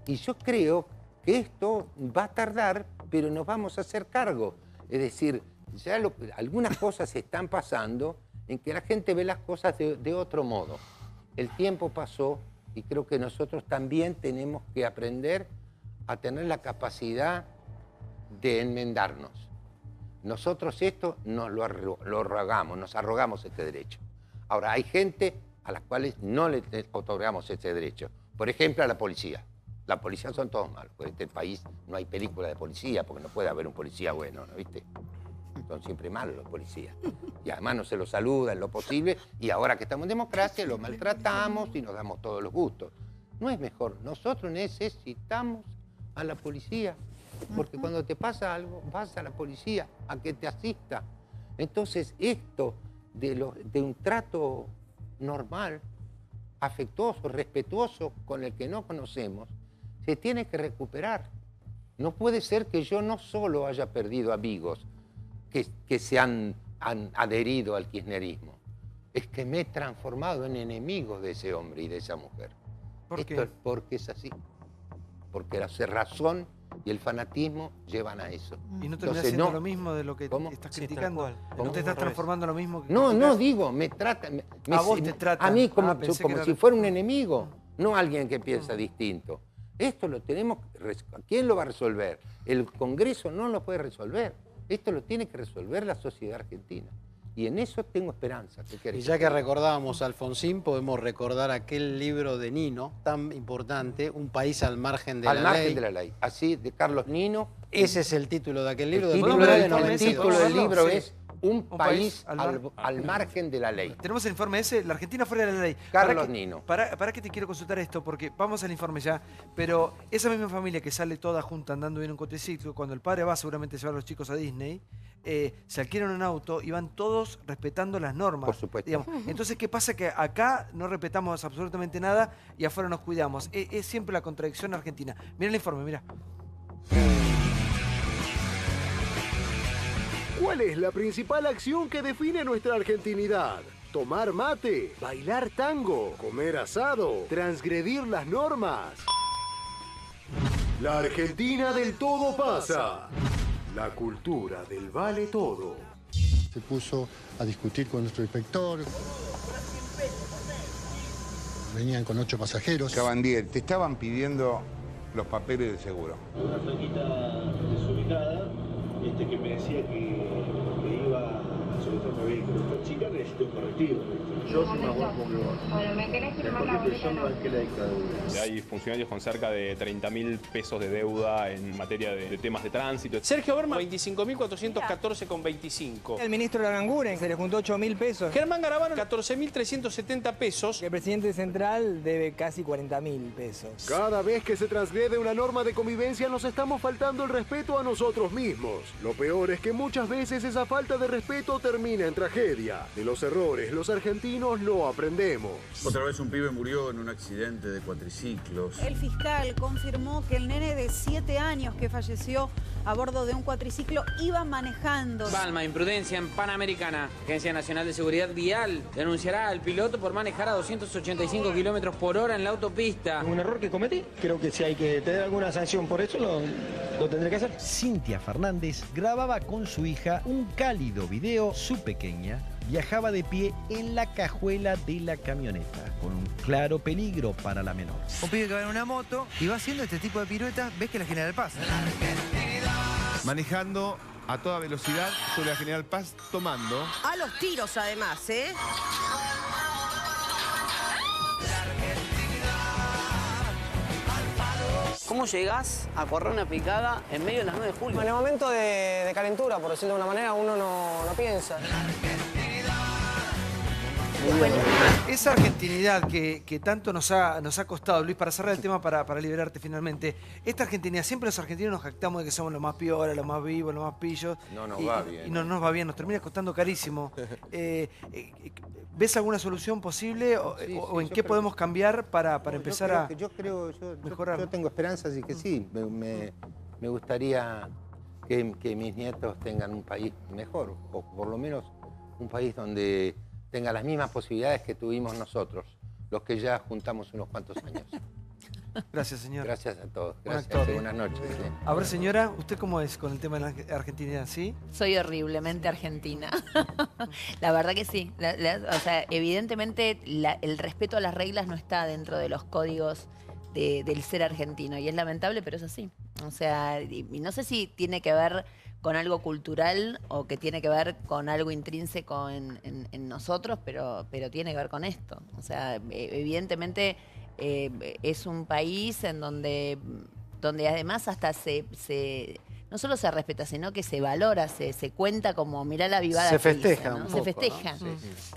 y yo creo que esto va a tardar, pero nos vamos a hacer cargo. Es decir, ya algunas cosas están pasando en que la gente ve las cosas de otro modo. El tiempo pasó y creo que nosotros también tenemos que aprender a tener la capacidad de enmendarnos. Nosotros esto nos lo arrogamos, nos arrogamos este derecho. Ahora, hay gente a las cuales no le otorgamos este derecho. Por ejemplo, a la policía. La policía son todos malos. En este país no hay película de policía, porque no puede haber un policía bueno, ¿no viste? Son siempre malos los policías. Y además no se los saluda en lo posible. Y ahora que estamos en democracia, los maltratamos y nos damos todos los gustos. No es mejor. Nosotros necesitamos a la policía. Porque cuando te pasa algo, vas a la policía a que te asista. Entonces, esto de un trato normal, afectuoso, respetuoso con el que no conocemos, se tiene que recuperar. No puede ser que yo no solo haya perdido amigos que se han adherido al kirchnerismo, es que me he transformado en enemigo de ese hombre y de esa mujer. ¿Por qué? Porque es así. porque la cerrazón y el fanatismo llevan a eso. ¿Y no terminás haciendo lo mismo de lo que estás criticando? ¿No te estás transformando en lo mismo que No, digo, me tratan... A vos te tratan. A mí como si fuera un enemigo, no alguien que piensa distinto. Esto lo tenemos... ¿Quién lo va a resolver? El Congreso no lo puede resolver. Esto lo tiene que resolver la sociedad argentina. Y en eso tengo esperanza. Y ya que recordábamos a Alfonsín, podemos recordar aquel libro de Nino, tan importante, Un país al margen de la ley. Al margen de la ley. Así, de Carlos Nino. Ese es el título de aquel libro. El título del libro es Un país al margen de la ley. Tenemos el informe ese, la Argentina fuera de la ley. Carlos Nino. Para que te quiero consultar esto, porque vamos al informe ya, pero esa misma familia que sale toda junta andando en un cuatriciclo, cuando el padre va seguramente a llevar a los chicos a Disney, se alquilan un auto y van todos respetando las normas. Por supuesto. Digamos. Entonces, ¿qué pasa? Que acá no respetamos absolutamente nada y afuera nos cuidamos. Es siempre la contradicción argentina. Mira el informe, mira. ¿Cuál es la principal acción que define nuestra argentinidad? Tomar mate, bailar tango, comer asado, transgredir las normas. La Argentina del todo pasa. La cultura del vale todo. Se puso a discutir con nuestro inspector. Venían con 8 pasajeros. Cabandier, te estaban pidiendo los papeles de seguro. Una flaquita desubicada que me decía que iba a solicitar mi vehículo. Esta chica necesita un correctivo. Yo soy más guapo que vos. Bueno, me tenés que firmar la que la dictadura. Hay funcionarios con cerca de 30.000 pesos de deuda en materia de temas de tránsito. Sergio Berman, 25.414,25. El ministro Laranguren se le juntó 8.000 pesos. Germán Garabano, 14.370 pesos. El presidente central debe casi 40.000 pesos. Cada vez que se transgrede una norma de convivencia nos estamos faltando el respeto a nosotros mismos. Lo peor es que muchas veces esa falta de respeto termina en tragedia. De los errores, los argentinos no aprendemos. Otra vez un pibe murió en un accidente de cuatriciclos. El fiscal confirmó que el nene de 7 años que falleció a bordo de un cuatriciclo iba manejando. Palma, imprudencia en Panamericana. Agencia Nacional de Seguridad Vial denunciará al piloto por manejar a 285 kilómetros por hora en la autopista. Un error que cometí. Creo que si hay que tener alguna sanción por eso, lo tendré que hacer. Cintia Fernández grababa con su hija un cálido video. Su pequeña viajaba de pie en la cajuela de la camioneta, con un claro peligro para la menor. Un pibe que va en una moto y va haciendo este tipo de piruetas, ves que la General Paz. Manejando a toda velocidad sobre la General Paz, tomando. A los tiros además, ¿eh? ¿Cómo llegás a correr una picada en medio de las 9 de julio? En el momento de calentura, por decirlo de una manera, uno no piensa. Esa argentinidad que tanto nos ha costado, Luis, para cerrar el tema, para liberarte finalmente, esta argentinidad, siempre los argentinos nos jactamos de que somos los más pioras, los más vivos, los más pillos. No nos va bien. Y no nos va bien, nos termina costando carísimo. ¿Ves alguna solución posible o en qué podemos cambiar para empezar a mejorar? Yo tengo esperanzas y que sí, me gustaría que mis nietos tengan un país mejor, o por lo menos un país donde tenga las mismas posibilidades que tuvimos nosotros, los que ya juntamos unos cuantos años. Gracias, señor. Gracias a todos. Gracias. Buenas noches. A ver, señora, ¿usted cómo es con el tema de la argentinidad? ¿Sí? Soy horriblemente argentina. La verdad que sí. O sea, evidentemente el respeto a las reglas no está dentro de los códigos del ser argentino. Y es lamentable, pero es así. O sea, y no sé si tiene que ver con algo cultural o que tiene que ver con algo intrínseco en nosotros, pero tiene que ver con esto. O sea, evidentemente es un país en donde además hasta no solo se respeta, sino que se valora, se cuenta como, mirá la vivada se que festeja hizo, ¿no? un Se poco, festeja. ¿no?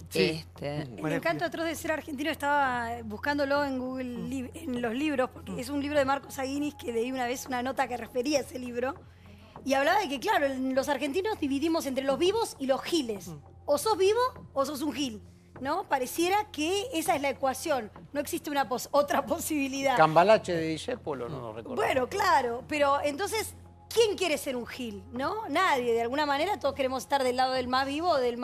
Sí. El encanto atroz de ser argentino estaba buscándolo en Google, en los libros, porque es un libro de Marcos Aguinis que leí una vez una nota que refería a ese libro. Y hablaba de que, claro, los argentinos dividimos entre los vivos y los giles. O sos vivo o sos un gil, ¿no? Pareciera que esa es la ecuación. No existe otra posibilidad. Cambalache de Discépolo, no lo recuerdo. Bueno, claro, pero entonces ¿quién quiere ser un Gil? ¿No? Nadie. De alguna manera todos queremos estar del lado del más vivo o del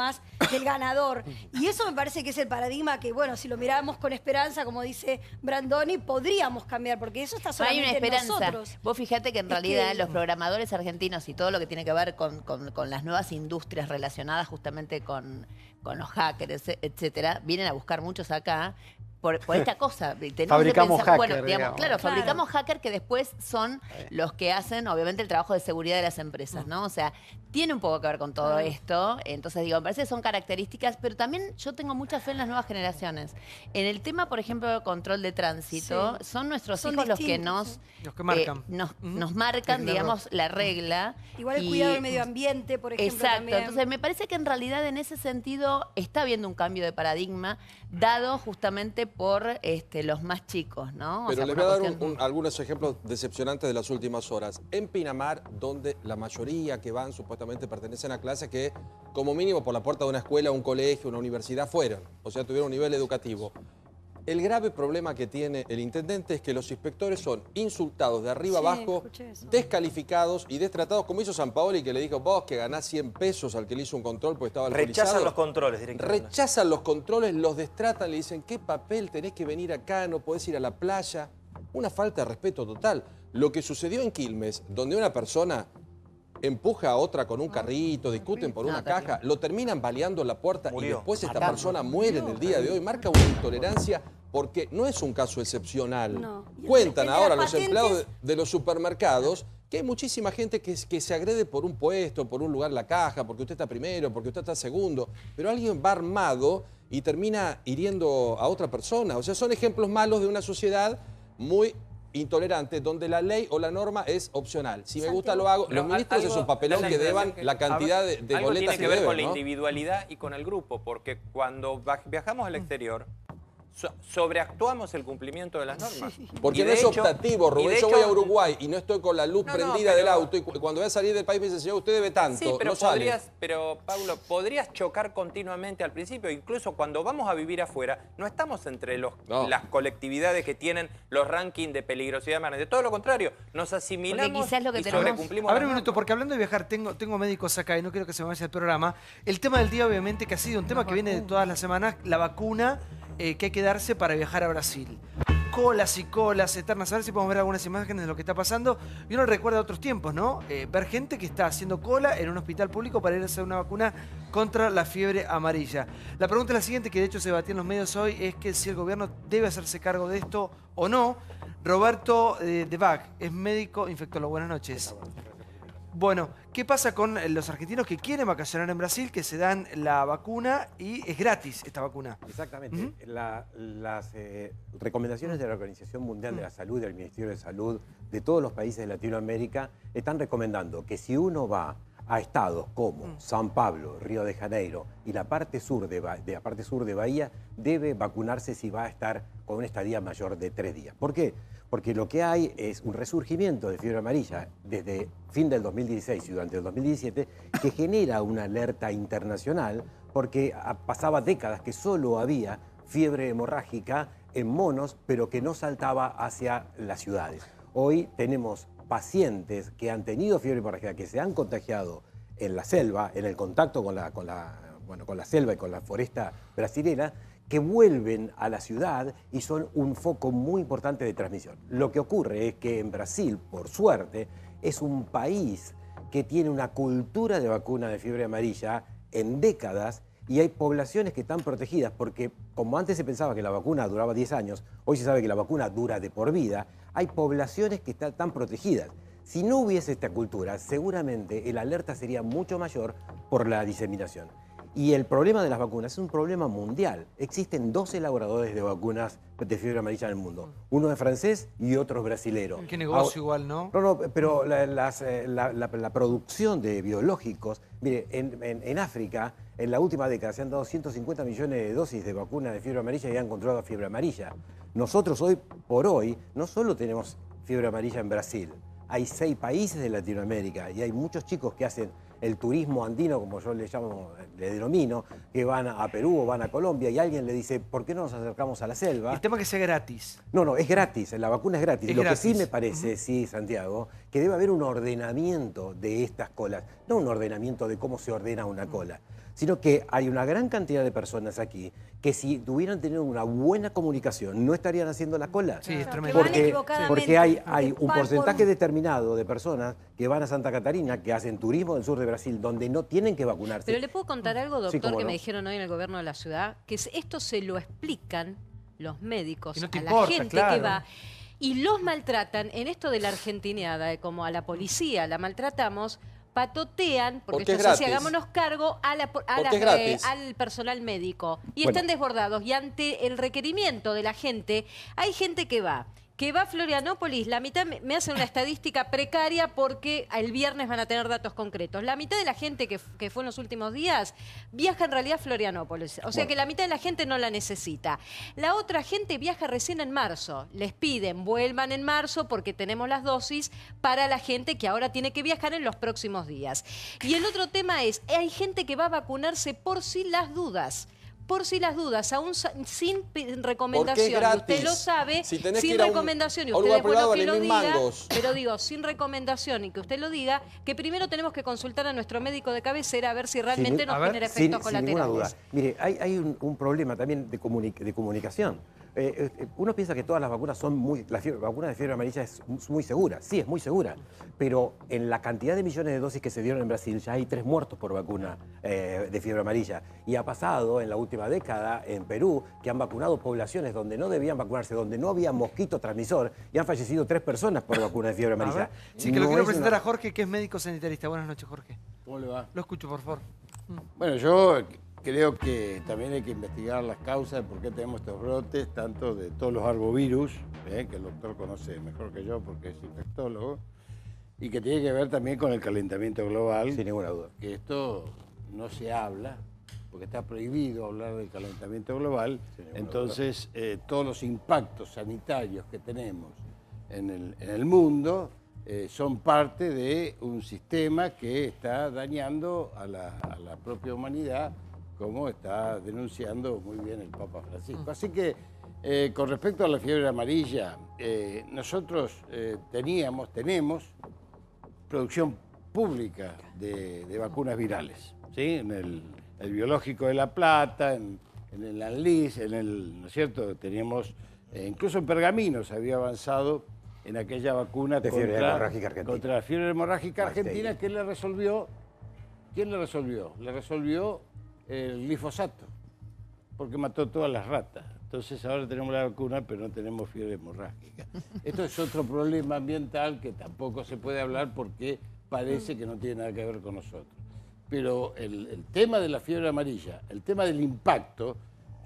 ganador. Y eso me parece que es el paradigma que, bueno, si lo miramos con esperanza, como dice Brandoni, podríamos cambiar, porque eso está solamente Hay una esperanza. en nosotros. Vos fíjate que en realidad los programadores argentinos y todo lo que tiene que ver con las nuevas industrias relacionadas justamente con los hackers, etcétera, vienen a buscar muchos acá. Por esta cosa. Fabricamos hackers, bueno, digamos, claro, fabricamos hackers que después son los que hacen, obviamente, el trabajo de seguridad de las empresas, ¿no? O sea, tiene un poco que ver con todo esto. Entonces, digo, me parece que son características, pero también yo tengo mucha fe en las nuevas generaciones. En el tema, por ejemplo, de control de tránsito, son nuestros hijos los que nos marcan, nos marcan, digamos, la regla. Igual el cuidado del medio ambiente, por ejemplo. Exacto. También. Entonces, me parece que en realidad en ese sentido está habiendo un cambio de paradigma dado justamente por los más chicos, ¿no? Pero les voy a dar algunos ejemplos decepcionantes de las últimas horas. En Pinamar, donde la mayoría que van supuestamente pertenecen a clases que, como mínimo, por la puerta de una escuela, un colegio, una universidad, fueron. O sea, tuvieron un nivel educativo. El grave problema que tiene el intendente es que los inspectores son insultados de arriba abajo, descalificados y destratados, como hizo San Paoli, que le dijo, vos que ganás 100 pesos al que le hizo un control porque estaba alcoholizado. Rechazan los controles directamente. Rechazan los controles, los destratan, le dicen, ¿qué papel tenés que venir acá? No podés ir a la playa. Una falta de respeto total. Lo que sucedió en Quilmes, donde una persona empuja a otra con un carrito, discuten por una caja, lo terminan baleando en la puerta y después esta persona muere en el día de hoy. Marca una intolerancia porque no es un caso excepcional. No. Cuentan ahora los empleados de los supermercados que hay muchísima gente que se agrede por un puesto, por un lugar en la caja, porque usted está primero, porque usted está segundo, pero alguien va armado y termina hiriendo a otra persona. O sea, son ejemplos malos de una sociedad muy intolerante, donde la ley o la norma es opcional. Si me gusta lo hago. Los ministros es un papelón que deban la cantidad de boletas que deben. Tiene que ver con la individualidad y con el grupo, porque cuando viajamos al exterior, sobreactuamos el cumplimiento de las normas. Porque no es optativo, Rubén. Yo voy a Uruguay y no estoy con la luz prendida del auto y cuando voy a salir del país me dicen, señor, usted debe tanto, sí, pero no sale. Pero, Pablo, podrías chocar continuamente al principio. Incluso cuando vamos a vivir afuera, no estamos entre las colectividades que tienen los rankings de peligrosidad más grandes. Todo lo contrario, nos asimilamos y sobrecumplimos. A ver un minuto, porque hablando de viajar, tengo médicos acá y no quiero que se me vaya el programa. El tema del día, obviamente, que ha sido un tema que viene de todas las semanas, la vacuna que hay que darse para viajar a Brasil. Colas y colas eternas. A ver si podemos ver algunas imágenes de lo que está pasando. Y uno recuerda otros tiempos, ¿no? Ver gente que está haciendo cola en un hospital público para ir a hacer una vacuna contra la fiebre amarilla. La pregunta es la siguiente, que de hecho se debatió en los medios hoy, es que si el gobierno debe hacerse cargo de esto o no. Roberto de Bach es médico infectólogo. Buenas noches. Bueno, ¿qué pasa con los argentinos que quieren vacacionar en Brasil, que se dan la vacuna y es gratis esta vacuna? Exactamente. Las recomendaciones de la Organización Mundial de la Salud, del Ministerio de Salud, de todos los países de Latinoamérica, están recomendando que si uno va a estados como San Pablo, Río de Janeiro y la parte sur de Bahía, debe vacunarse si va a estar con una estadía mayor de 3 días. ¿Por qué? Porque lo que hay es un resurgimiento de fiebre amarilla desde fin del 2016 y durante el 2017 que genera una alerta internacional porque pasaba décadas que solo había fiebre hemorrágica en monos, pero que no saltaba hacia las ciudades. Hoy tenemos pacientes que han tenido fiebre hemorrágica, que se han contagiado en la selva, en el contacto con la selva y con la foresta brasilera, que vuelven a la ciudad y son un foco muy importante de transmisión. Lo que ocurre es que en Brasil, por suerte, es un país que tiene una cultura de vacuna de fiebre amarilla en décadas y hay poblaciones que están protegidas porque, como antes se pensaba que la vacuna duraba 10 años, hoy se sabe que la vacuna dura de por vida, hay poblaciones que están protegidas. Si no hubiese esta cultura, seguramente el alerta sería mucho mayor por la diseminación. Y el problema de las vacunas es un problema mundial. Existen 2 elaboradores de vacunas de fiebre amarilla en el mundo. Uno es francés y otro es brasilero. Qué negocio igual, ¿no? No, pero la producción de biológicos... Mire, en África, en la última década, se han dado 150 millones de dosis de vacuna de fiebre amarilla y han controlado fiebre amarilla. Nosotros hoy por hoy no solo tenemos fiebre amarilla en Brasil, hay 6 países de Latinoamérica y hay muchos chicos que hacen el turismo andino, como yo le denomino, que van a Perú o van a Colombia y alguien le dice, ¿por qué no nos acercamos a la selva? El tema es que sea gratis. No, es gratis, la vacuna es gratis. Es Lo gratis. que sí me parece, sí, Santiago, que debe haber un ordenamiento de estas colas. No un ordenamiento de cómo se ordena una cola, sino que hay una gran cantidad de personas aquí que si tuvieran tenido una buena comunicación no estarían haciendo la cola. Sí, es tremendo. Porque hay un porcentaje determinado de personas que van a Santa Catarina, que hacen turismo del sur de Brasil, donde no tienen que vacunarse. Pero le puedo contar algo, doctor, Sí, cómo que no. me dijeron hoy en el gobierno de la ciudad, que esto se lo explican los médicos Y no te a la importa, gente claro. que va y los maltratan en esto de la argentineada, como a la policía la maltratamos, patotean, porque Porque es esto es así, gratis. hagámonos cargo Porque es gratis. al personal médico. Y Bueno. están desbordados. Y ante el requerimiento de la gente, hay gente que va a Florianópolis, la mitad me hace una estadística precaria porque el viernes van a tener datos concretos. La mitad de la gente que fue en los últimos días viaja en realidad a Florianópolis. O sea que la mitad de la gente no la necesita. La otra gente viaja recién en marzo. Les piden, vuelvan en marzo porque tenemos las dosis para la gente que ahora tiene que viajar en los próximos días. Y el otro tema es, hay gente que va a vacunarse por si las dudas. Por si las dudas, aún sin recomendación, y usted lo sabe, Si tenés que sin ir a un- recomendación, y a un usted lugar es bueno privado, que vale lo 1000 diga, mangos. pero digo, sin recomendación y que usted lo diga, que primero tenemos que consultar a nuestro médico de cabecera a ver si realmente nos genera efectos Sin ninguna duda. colaterales. Mire, hay un problema también de comunicación. Uno piensa que todas las vacunas son la vacuna de fiebre amarilla es muy segura. Sí, es muy segura. Pero en la cantidad de millones de dosis que se dieron en Brasil, ya hay 3 muertos por vacuna de fiebre amarilla. Y ha pasado en la última década en Perú que han vacunado poblaciones donde no debían vacunarse, donde no había mosquito transmisor, y han fallecido 3 personas por vacuna de fiebre A ver. amarilla. Sí, que lo No quiero es presentar una- a Jorge, que es médico sanitarista. Buenas noches, Jorge. ¿Cómo le va? Lo escucho, por favor. Bueno, yo creo que también hay que investigar las causas de por qué tenemos estos brotes, tanto de todos los arbovirus, que el doctor conoce mejor que yo porque es infectólogo, y que tiene que ver también con el calentamiento global. Sin ninguna duda. Que esto no se habla, porque está prohibido hablar del calentamiento global. Entonces, todos los impactos sanitarios que tenemos en el mundo son parte de un sistema que está dañando a la propia humanidad, como está denunciando muy bien el Papa Francisco. Así que, con respecto a la fiebre amarilla, nosotros tenemos producción pública de vacunas virales, ¿sí? En el Biológico de La Plata, en el Anlis, ¿no es cierto? Teníamos, incluso en Pergamino se había avanzado en aquella vacuna De fiebre hemorrágica argentina. contra la fiebre hemorrágica argentina. ¿Quién le resolvió? Le resolvió el glifosato, porque mató todas las ratas. Entonces ahora tenemos la vacuna, pero no tenemos fiebre hemorrágica. Esto es otro problema ambiental que tampoco se puede hablar porque parece que no tiene nada que ver con nosotros. Pero el tema de la fiebre amarilla, el tema del impacto,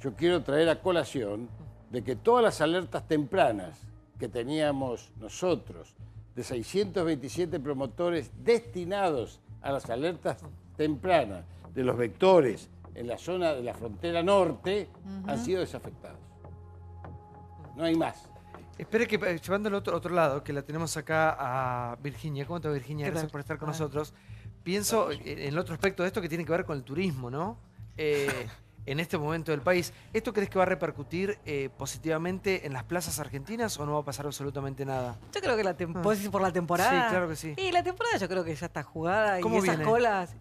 yo quiero traer a colación de que todas las alertas tempranas que teníamos nosotros, de 627 promotores destinados a las alertas tempranas de los vectores en la zona de la frontera norte, han sido desafectados. No hay más. Espere que, llevándolo a otro lado, que la tenemos acá a Virginia. ¿Cómo te va, Virginia? ¿Qué Gracias tal? por estar con nosotros. Pienso en el otro aspecto de esto que tiene que ver con el turismo, ¿no? En este momento del país. ¿Esto crees que va a repercutir positivamente en las plazas argentinas o no va a pasar absolutamente nada? Yo creo que ¿vos decís por la temporada? Sí, claro que sí. Y la temporada yo creo que ya está jugada y ¿Cómo esas viene? colas.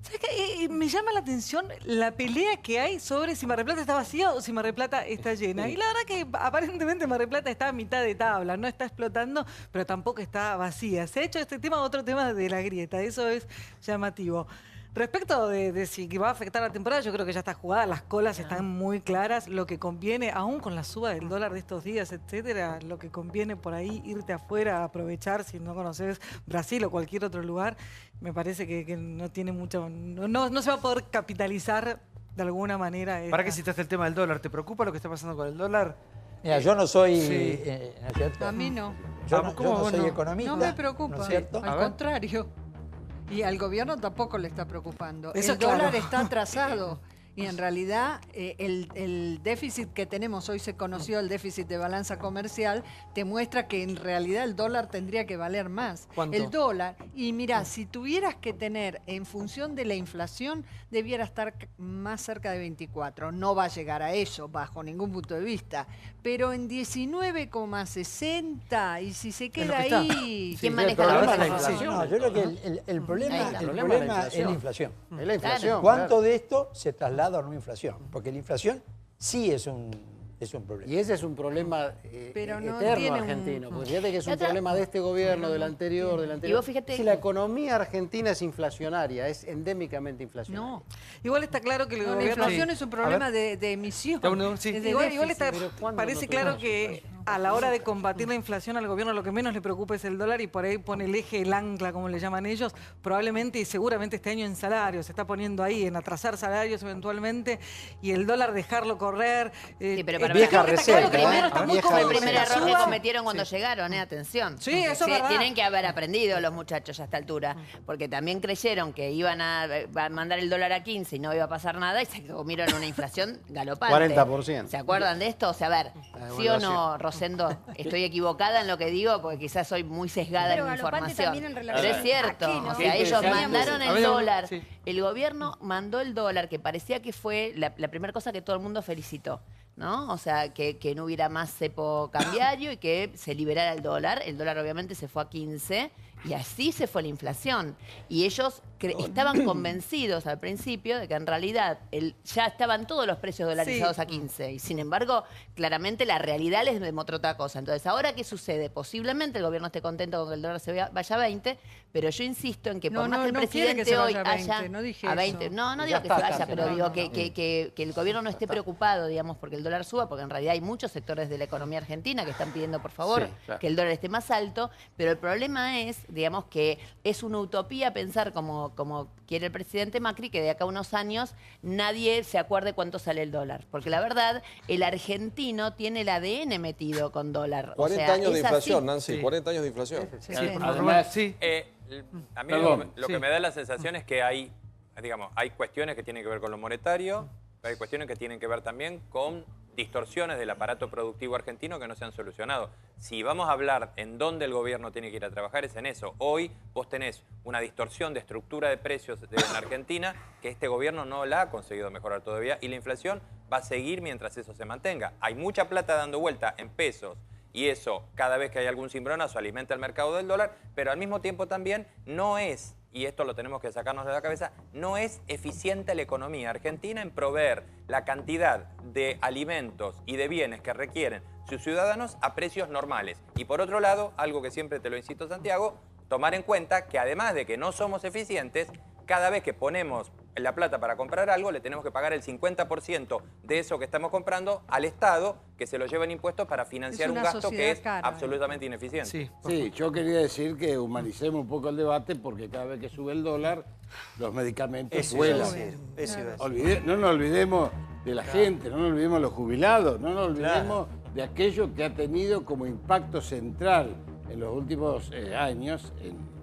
¿Sabes qué? Me llama la atención la pelea que hay sobre si Mar del Plata está vacía o si Mar del Plata está llena. Y la verdad que aparentemente Mar del Plata está a mitad de tabla, no está explotando, pero tampoco está vacía. Se ha hecho este tema otro tema de la grieta, eso es llamativo. Respecto de si va a afectar la temporada, yo creo que ya está jugada, las colas están muy claras, lo que conviene, aún con la suba del dólar de estos días, etcétera, lo que conviene por ahí irte afuera, aprovechar si no conoces Brasil o cualquier otro lugar, me parece que no tiene mucho, no se va a poder capitalizar de alguna manera. ¿Para qué citaste el tema del dólar? ¿Te preocupa lo que está pasando con el dólar? Mira, yo no soy... Sí. ¿no es cierto? A mí no. Yo no soy economista. No me preocupa, ¿no es cierto? al contrario. Y al gobierno tampoco le está preocupando. Eso el claro. dólar está atrasado. Y en realidad el déficit que tenemos, hoy se conoció el déficit de balanza comercial, te muestra que en realidad el dólar tendría que valer más. ¿Cuánto? El dólar, y mira, si tuvieras que tener en función de la inflación, debiera estar más cerca de 24. No va a llegar a eso bajo ningún punto de vista, pero en 19,60, y si se queda ahí... ¿Quién maneja la inflación? No, yo creo que el problema es la inflación. Es la inflación. ¿Cuánto de esto se traslada a una inflación? Porque la inflación sí es un problema. Y ese es un problema Pero no eterno tiene argentino. Porque fíjate que es un problema de este gobierno, del anterior, del anterior. Y vos fíjate... Si la economía argentina es inflacionaria, es endémicamente inflacionaria. No. Igual está claro que el No, la gobierno... inflación es un problema de emisión. Sí. Es de Igual está, déficit. parece claro que a la hora de combatir la inflación al gobierno lo que menos le preocupa es el dólar y por ahí pone el eje, el ancla, como le llaman ellos, probablemente y seguramente este año en salarios, se está poniendo ahí en atrasar salarios eventualmente y el dólar dejarlo correr. Sí, pero para vieja receta, claro que el gobierno está muy Fue el cómodo. primer error que Suba. cometieron cuando llegaron, atención. Sí, eso es verdad. Tienen que haber aprendido los muchachos a esta altura, porque también creyeron que iban a mandar el dólar a 15 y no iba a pasar nada y se comieron una inflación galopante. 40%. ¿Se acuerdan de esto? O sea, a ver, ¿sí o no, Rosendo? Estoy equivocada en lo que digo porque quizás soy muy sesgada Pero en mi galopante información. también en relación Pero es cierto, a qué, ¿no? o sea, ellos mandaron el dólar. Sí. El gobierno mandó el dólar, que parecía que fue la primera cosa que todo el mundo felicitó, ¿no? O sea, que no hubiera más cepo cambiario y que se liberara el dólar. El dólar obviamente se fue a 15 y así se fue la inflación. Y ellos estaban convencidos al principio de que en realidad ya estaban todos los precios dolarizados a 15. Y sin embargo, claramente la realidad les demostró otra cosa. Entonces, ¿ahora qué sucede? Posiblemente el gobierno esté contento con que el dólar se vaya a 20, pero yo insisto en que por más que el presidente hoy haya... No dije a eso. 20. No digo que se vaya, pero digo que el gobierno no esté preocupado, digamos, porque el dólar suba, porque en realidad hay muchos sectores de la economía argentina que están pidiendo, por favor, Sí, claro. que el dólar esté más alto, pero el problema es, digamos, que es una utopía pensar como quiere el presidente Macri, que de acá a unos años nadie se acuerde cuánto sale el dólar. Porque la verdad, el argentino tiene el ADN metido con dólar. 40 años de inflación, Nancy, Sí. 40 años de inflación. Además, A mí Perdón. lo que me da la sensación es que hay cuestiones que tienen que ver con lo monetario, pero hay cuestiones que tienen que ver también con distorsiones del aparato productivo argentino que no se han solucionado. Si vamos a hablar en dónde el gobierno tiene que ir a trabajar, es en eso. Hoy vos tenés una distorsión de estructura de precios en Argentina que este gobierno no la ha conseguido mejorar todavía y la inflación va a seguir mientras eso se mantenga. Hay mucha plata dando vuelta en pesos y eso, cada vez que hay algún cimbronazo, alimenta el mercado del dólar, pero al mismo tiempo también no es, y esto lo tenemos que sacarnos de la cabeza, no es eficiente la economía argentina en proveer la cantidad de alimentos y de bienes que requieren sus ciudadanos a precios normales. Y por otro lado, algo que siempre te lo insisto, Santiago, tomar en cuenta que además de que no somos eficientes, cada vez que ponemos la plata para comprar algo, le tenemos que pagar el 50% de eso que estamos comprando al Estado, que se lo lleva en impuestos para financiar un gasto que es absolutamente ineficiente. Sí, yo quería decir que humanicemos un poco el debate porque cada vez que sube el dólar, los medicamentos vuelan. No nos olvidemos de la gente, no nos olvidemos de los jubilados, no nos olvidemos de aquello que ha tenido como impacto central en los últimos años,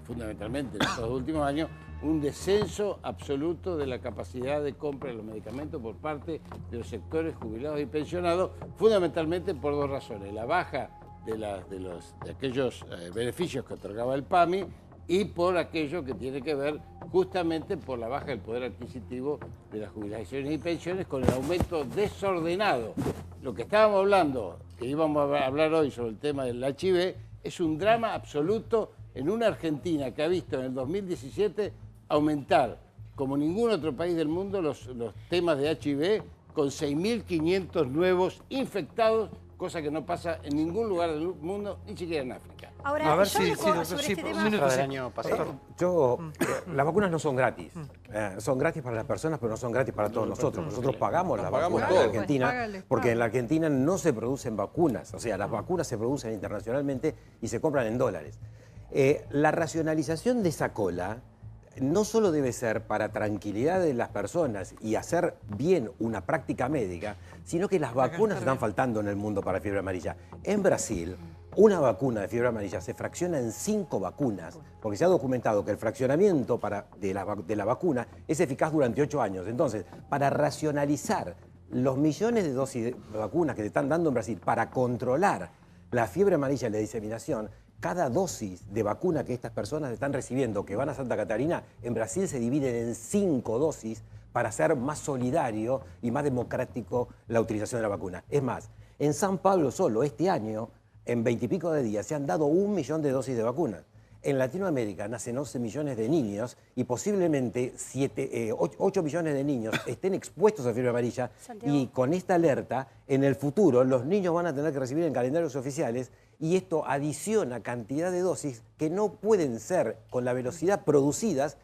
fundamentalmente en estos últimos años, un descenso absoluto de la capacidad de compra de los medicamentos por parte de los sectores jubilados y pensionados, fundamentalmente por dos razones. La baja de aquellos beneficios que otorgaba el PAMI y por aquello que tiene que ver justamente por la baja del poder adquisitivo de las jubilaciones y pensiones con el aumento desordenado. Lo que estábamos hablando, que íbamos a hablar hoy sobre el tema del HIV, es un drama absoluto en una Argentina que ha visto en el 2017 aumentar, como ningún otro país del mundo, los temas de HIV con 6.500 nuevos infectados, cosa que no pasa en ningún lugar del mundo, ni siquiera en África. Ahora, A ver yo si recuerdo sobre este tema... Las vacunas no son gratis. Son gratis para las personas, pero no son gratis para todos nosotros. Nosotros pagamos las vacunas en Argentina, porque en la Argentina no se producen vacunas. O sea, las vacunas se producen internacionalmente y se compran en dólares. La racionalización de esa cola no solo debe ser para tranquilidad de las personas y hacer bien una práctica médica, sino que las vacunas están faltando en el mundo para fiebre amarilla. En Brasil, una vacuna de fiebre amarilla se fracciona en 5 vacunas, porque se ha documentado que el fraccionamiento de la vacuna es eficaz durante 8 años. Entonces, para racionalizar los millones de dosis de vacunas que se están dando en Brasil para controlar la fiebre amarilla y la diseminación, cada dosis de vacuna que estas personas están recibiendo, que van a Santa Catarina, en Brasil se dividen en 5 dosis para hacer más solidario y más democrático la utilización de la vacuna. Es más, en San Pablo solo este año, en 20 y pico de días, se han dado 1 millón de dosis de vacuna. En Latinoamérica nacen 11 millones de niños y posiblemente 8 millones de niños estén expuestos a fiebre amarilla. Santiago. Y con esta alerta, en el futuro, los niños van a tener que recibir en calendarios oficiales y esto adiciona cantidad de dosis que no pueden ser con la velocidad producidas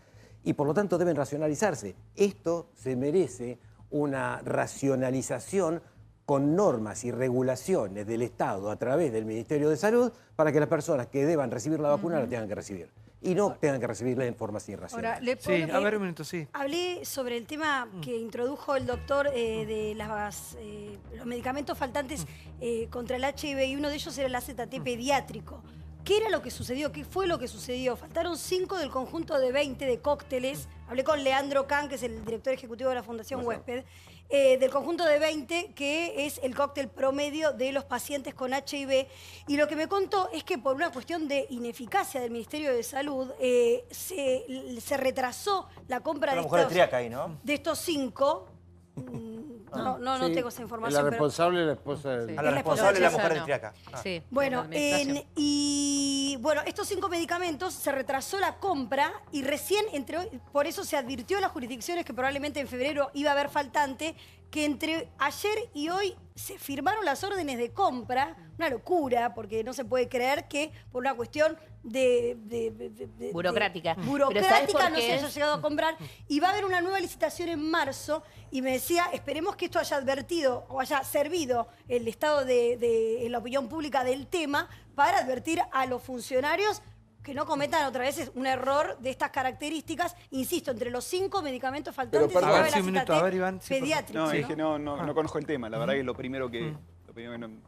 y por lo tanto deben racionalizarse. Esto se merece una racionalización con normas y regulaciones del Estado a través del Ministerio de Salud para que las personas que deban recibir la vacuna la tengan que recibir y no tengan que recibirla en forma así irracional. Ahora, sí, a ver un minuto, sí. Hablé sobre el tema que introdujo el doctor de los medicamentos faltantes contra el HIV y uno de ellos era el AZT pediátrico. ¿Qué era lo que sucedió? ¿Qué fue lo que sucedió? Faltaron 5 del conjunto de 20 de cócteles. Hablé con Leandro Can, que es el director ejecutivo de la Fundación Huésped, del conjunto de 20, que es el cóctel promedio de los pacientes con HIV. Y lo que me contó es que por una cuestión de ineficacia del Ministerio de Salud, se retrasó la compra de estos 5. No tengo esa información. La responsable es la esposa de... A la responsable es la mujer de Triaca. Sí, bueno, estos 5 medicamentos se retrasó la compra y recién por eso se advirtió a las jurisdicciones que probablemente en febrero iba a haber faltante, que entre ayer y hoy se firmaron las órdenes de compra, una locura, porque no se puede creer que por una cuestión burocrática no se haya llegado a comprar, y va a haber una nueva licitación en marzo, y me decía, esperemos que esto haya advertido o haya servido el estado en la opinión pública del tema para advertir a los funcionarios que no cometan otra vez un error de estas características. Insisto, entre los 5 medicamentos faltantes a ver, Iván, pediátrico. No, es que no conozco el tema. La verdad que lo primero que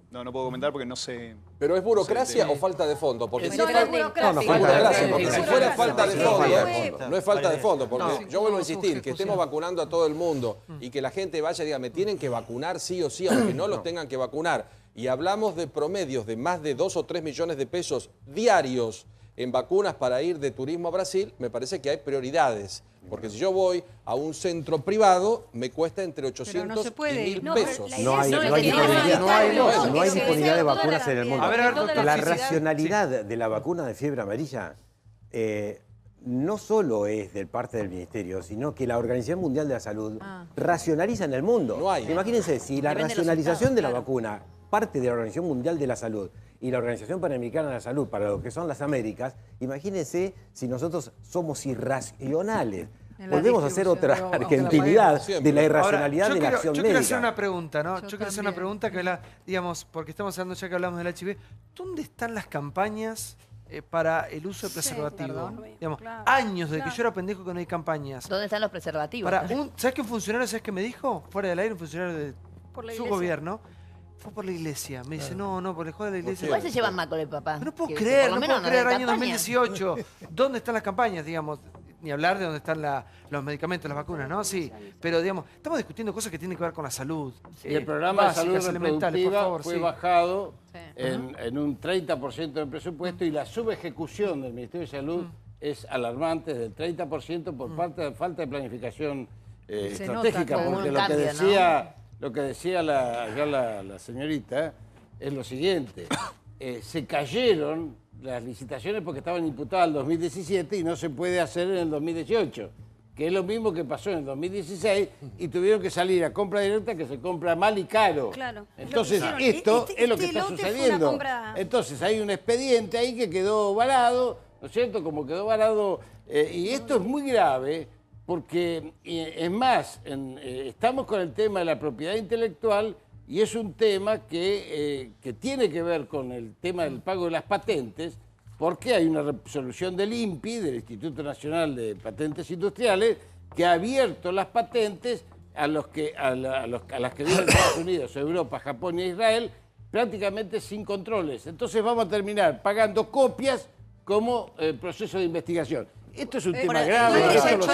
no puedo comentar porque no sé. ¿Pero es burocracia o falta de fondo? Porque no es burocracia. Porque si fuera falta de fondo, no es falta de fondo. Porque yo vuelvo a insistir, que estemos vacunando a todo el mundo y que la gente vaya y diga, me tienen que vacunar sí o sí, aunque no los tengan que vacunar. Y hablamos de promedios de más de 2 o 3 millones de pesos diarios en vacunas para ir de turismo a Brasil, me parece que hay prioridades. Porque si yo voy a un centro privado, me cuesta entre 800 y 1.000 pesos. No hay disponibilidad de vacunas en el mundo. La racionalidad de la vacuna de fiebre amarilla no solo es de parte del Ministerio, sino que la Organización Mundial de la Salud racionaliza en el mundo. No hay. Imagínense, si la racionalización de la vacuna parte de la Organización Mundial de la Salud y la Organización Panamericana de la Salud para lo que son las Américas, imagínense si nosotros somos irracionales. Volvemos a hacer otra argentinidad de la irracionalidad de la acción médica. Yo quiero hacer una pregunta, ¿no? Yo quiero hacer una pregunta que, digamos, porque estamos hablando ya que hablamos del HIV. ¿Dónde están las campañas para el uso de preservativo? Digamos, años desde que yo era pendejo que no hay campañas. ¿Dónde están los preservativos? ¿Sabes qué un funcionario, sabes qué me dijo? Fuera del aire, un funcionario de su gobierno. Fue por la iglesia. Me dice, no, por el juego de la iglesia. Igual se llevan mal con el papá. No puedo creer, año 2018. ¿Dónde están las campañas, digamos? Ni hablar de dónde están los medicamentos, las vacunas, ¿no? Sí, pero digamos, estamos discutiendo cosas que tienen que ver con la salud. El programa de salud reproductiva fue bajado en un 30% del presupuesto y la subejecución del Ministerio de Salud es alarmante, del 30% por falta de planificación estratégica, porque lo que decía la señorita es lo siguiente, se cayeron las licitaciones porque estaban imputadas al 2017 y no se puede hacer en el 2018, que es lo mismo que pasó en el 2016 y tuvieron que salir a compra directa, que se compra mal y caro. Claro. Entonces esto es lo que está sucediendo. Entonces hay un expediente ahí que quedó varado, ¿no es cierto? Como quedó varado, y esto es muy grave porque, es más, estamos con el tema de la propiedad intelectual y es un tema que tiene que ver con el tema del pago de las patentes, porque hay una resolución del INPI, del Instituto Nacional de Patentes Industriales, que ha abierto las patentes a las que viven en Estados Unidos, Europa, Japón y Israel, prácticamente sin controles. Entonces vamos a terminar pagando copias como proceso de investigación. Esto es un tema grave. ¿Tenemos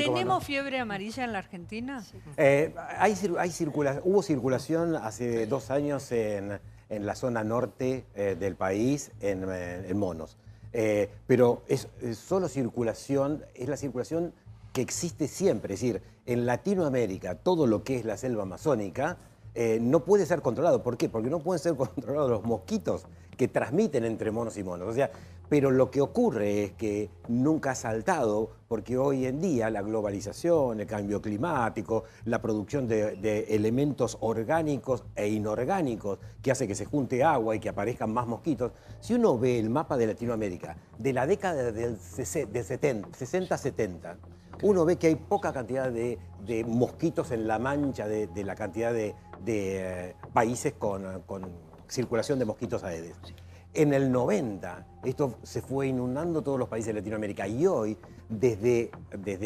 cómo no. fiebre amarilla en la Argentina? Hubo circulación hace 2 años en la zona norte del país, en monos. Pero es solo circulación, es la circulación que existe siempre. Es decir, en Latinoamérica, todo lo que es la selva amazónica no puede ser controlado. ¿Por qué? Porque no pueden ser controlados los mosquitos que transmiten entre monos y monos. O sea, pero lo que ocurre es que nunca ha saltado, porque hoy en día la globalización, el cambio climático, la producción de elementos orgánicos e inorgánicos que hace que se junte agua y que aparezcan más mosquitos. Si uno ve el mapa de Latinoamérica de la década del 60-70, uno ve que hay poca cantidad de mosquitos en la mancha de la cantidad de países con circulación de mosquitos aedes. En el 90, esto se fue inundando todos los países de Latinoamérica y hoy, desde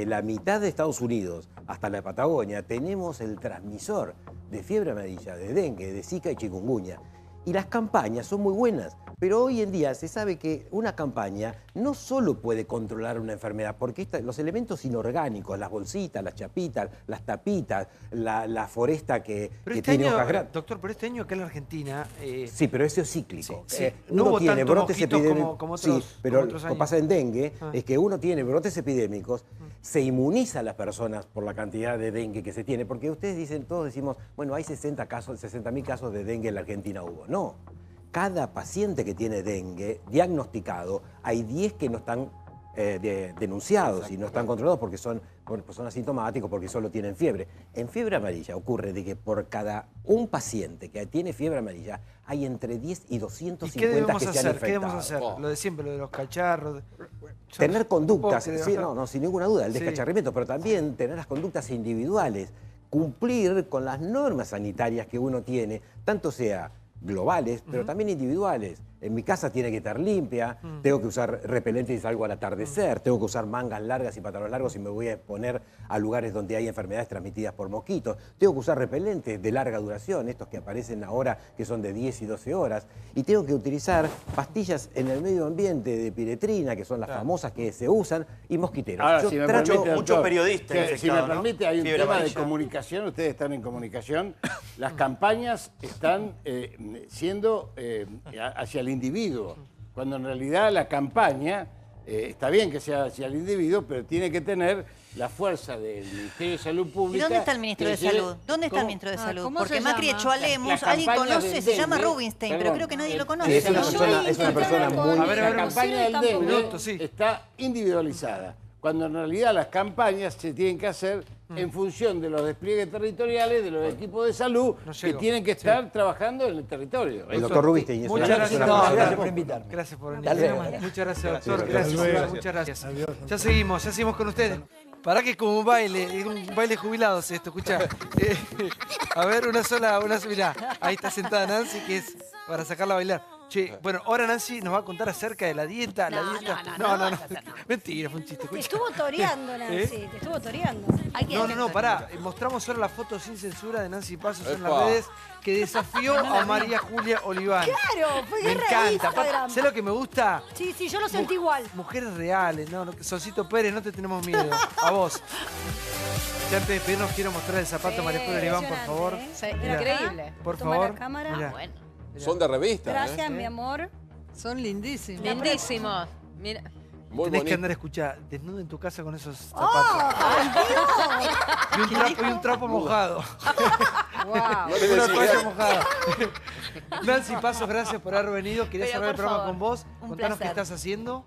la mitad de Estados Unidos hasta la Patagonia, tenemos el transmisor de fiebre amarilla, de dengue, de zika y chikungunya. Y las campañas son muy buenas, pero hoy en día se sabe que una campaña no solo puede controlar una enfermedad, porque los elementos inorgánicos, las bolsitas, las chapitas, las tapitas, la foresta que tiene hojas grandes. Doctor, pero este año acá en la Argentina... Sí, pero eso es cíclico. Sí. Uno No hubo tiene tantos brotes mosquitos epidémicos. como otros, Sí, pero como otros lo que años. pasa en dengue es que uno tiene brotes epidémicos, se inmuniza a las personas por la cantidad de dengue que se tiene, porque ustedes dicen, todos decimos, bueno, hay 60.000 casos de dengue en la Argentina hubo. No. Cada paciente que tiene dengue diagnosticado, hay 10 que no están denunciados y no están controlados porque son asintomáticos, porque solo tienen fiebre. En fiebre amarilla ocurre de que por cada un paciente que tiene fiebre amarilla, hay entre 10 y 250 ¿Y qué debemos que se han hacer? infectado. ¿Qué debemos hacer? Lo de siempre, lo de los cacharros. Tener conductas, Creo. sí, no, sin ninguna duda, el Sí. descacharramiento, pero también tener las conductas individuales, cumplir con las normas sanitarias que uno tiene, tanto sea globales, pero también individuales. En mi casa tiene que estar limpia, tengo que usar repelente si salgo al atardecer, tengo que usar mangas largas y pantalones largos si me voy a exponer a lugares donde hay enfermedades transmitidas por mosquitos, tengo que usar repelentes de larga duración, estos que aparecen ahora que son de 10 y 12 horas, y tengo que utilizar pastillas en el medio ambiente de piretrina, que son las famosas que se usan, y mosquiteros. Ahora, Yo si me trato- permite, doctor, periodistas que, infectados, si me ¿no? permite, hay un Fiebre tema de amarilla. comunicación, ustedes están en comunicación, las campañas están siendo hacia el individuo, cuando en realidad la campaña, está bien que sea hacia el individuo, pero tiene que tener la fuerza del Ministerio de Salud ¿Y Pública. dónde está el ministro de que lleve- Salud? ¿Dónde está el ¿Cómo? ministro de Salud? ¿cómo Porque se Macri llama? echó a Lemus, La alguien campaña conoce, del se llama dengue, Rubinstein, pero perdón, creo que nadie lo Sí, conoce. es una ¿no? persona muy... La campaña del dengue minutos, sí. está individualizada, cuando en realidad las campañas se tienen que hacer en función de los despliegues territoriales, de los equipos de salud que llego. tienen que estar trabajando en el territorio. El doctor Rubinstein. Muchas es una gracias. persona- Gracias por invitarme. Gracias por venir. Hasta luego. Muchas gracias, Gracias, doctor. doctor. Gracias. Muchas gracias. Ya seguimos con ustedes. Para que es como un baile jubilado esto, escuchá. A ver, mirá, ahí está sentada Nancy, que es para sacarla a bailar. Che, bueno, ahora Nancy nos va a contar acerca de la dieta. No, la dieta. no. Mentira, fue un chiste. Te escucha. estuvo toreando, Nancy, te estuvo toreando. No, pará. Mostramos ahora la foto sin censura de Nancy Pasos en las Epa. redes que desafió a María Julia Oliván. Claro, fue Me guerra de encanta. Instagram. ¿Sabes lo que me gusta? Sí, yo lo sentí igual. Mujeres reales, ¿no? Solcito Pérez, no te tenemos miedo. A vos. Ya antes de despedirnos, quiero mostrar el zapato de María Julia Oliván, por favor. Sí, Mirá. increíble. Por Toma favor. la cámara. Mirá. Bueno. Son de revista. Gracias, mi amor. Son lindísimos. Lindísimos. Mira. Muy Tenés que bonito. andar a escuchar, desnudo en tu casa con esos ¡Oh, zapatos. por Dios! Y un trapo mojado. Wow. No le Una des toalla idea. mojada. Nancy Pasos, gracias por haber venido. Quería Pero, cerrar el por programa favor, con vos. un Contanos qué placer. estás haciendo.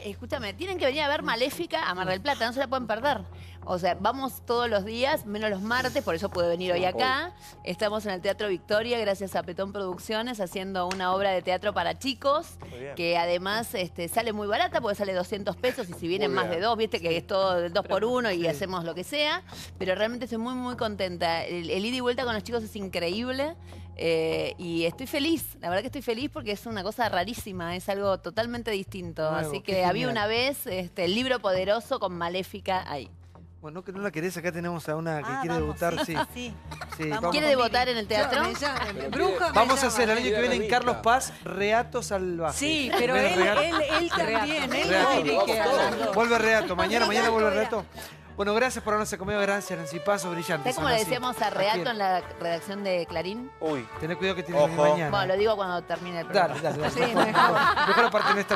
Escúchame, tienen que venir a ver Maléfica a Mar del Plata, no se la pueden perder. O sea, vamos todos los días, menos los martes, por eso puede venir hoy acá. Estamos en el Teatro Victoria, gracias a Petón Producciones, haciendo una obra de teatro para chicos, que además sale muy barata, porque sale 200 pesos, y si vienen Muy más bien. de dos, viste que es todo del 2x1 y hacemos lo que sea. Pero realmente estoy muy, muy contenta. El ida y vuelta con los chicos es increíble. Y estoy feliz, la verdad que estoy feliz porque es una cosa rarísima, es algo totalmente distinto. Nuevo, Así qué que había genial. una vez el libro poderoso con Maléfica ahí. Bueno, que no la querés, acá tenemos a una que quiere debutar, sí. ¿Quiere debutar en el teatro? Vamos a hacer el año que viene en Carlos Paz, Reato Salvaje. Sí, pero él también, Vuelve Reato, mañana vuelve Reato. Bueno, gracias por habernos acompañado, gracias Nancy Paso, brillante. ¿Sabes cómo le decíamos a Reato en la redacción de Clarín? Uy, tenés cuidado que tiene que venir mañana. Bueno, lo digo cuando termine el programa. Dale. Mejor aparte en esta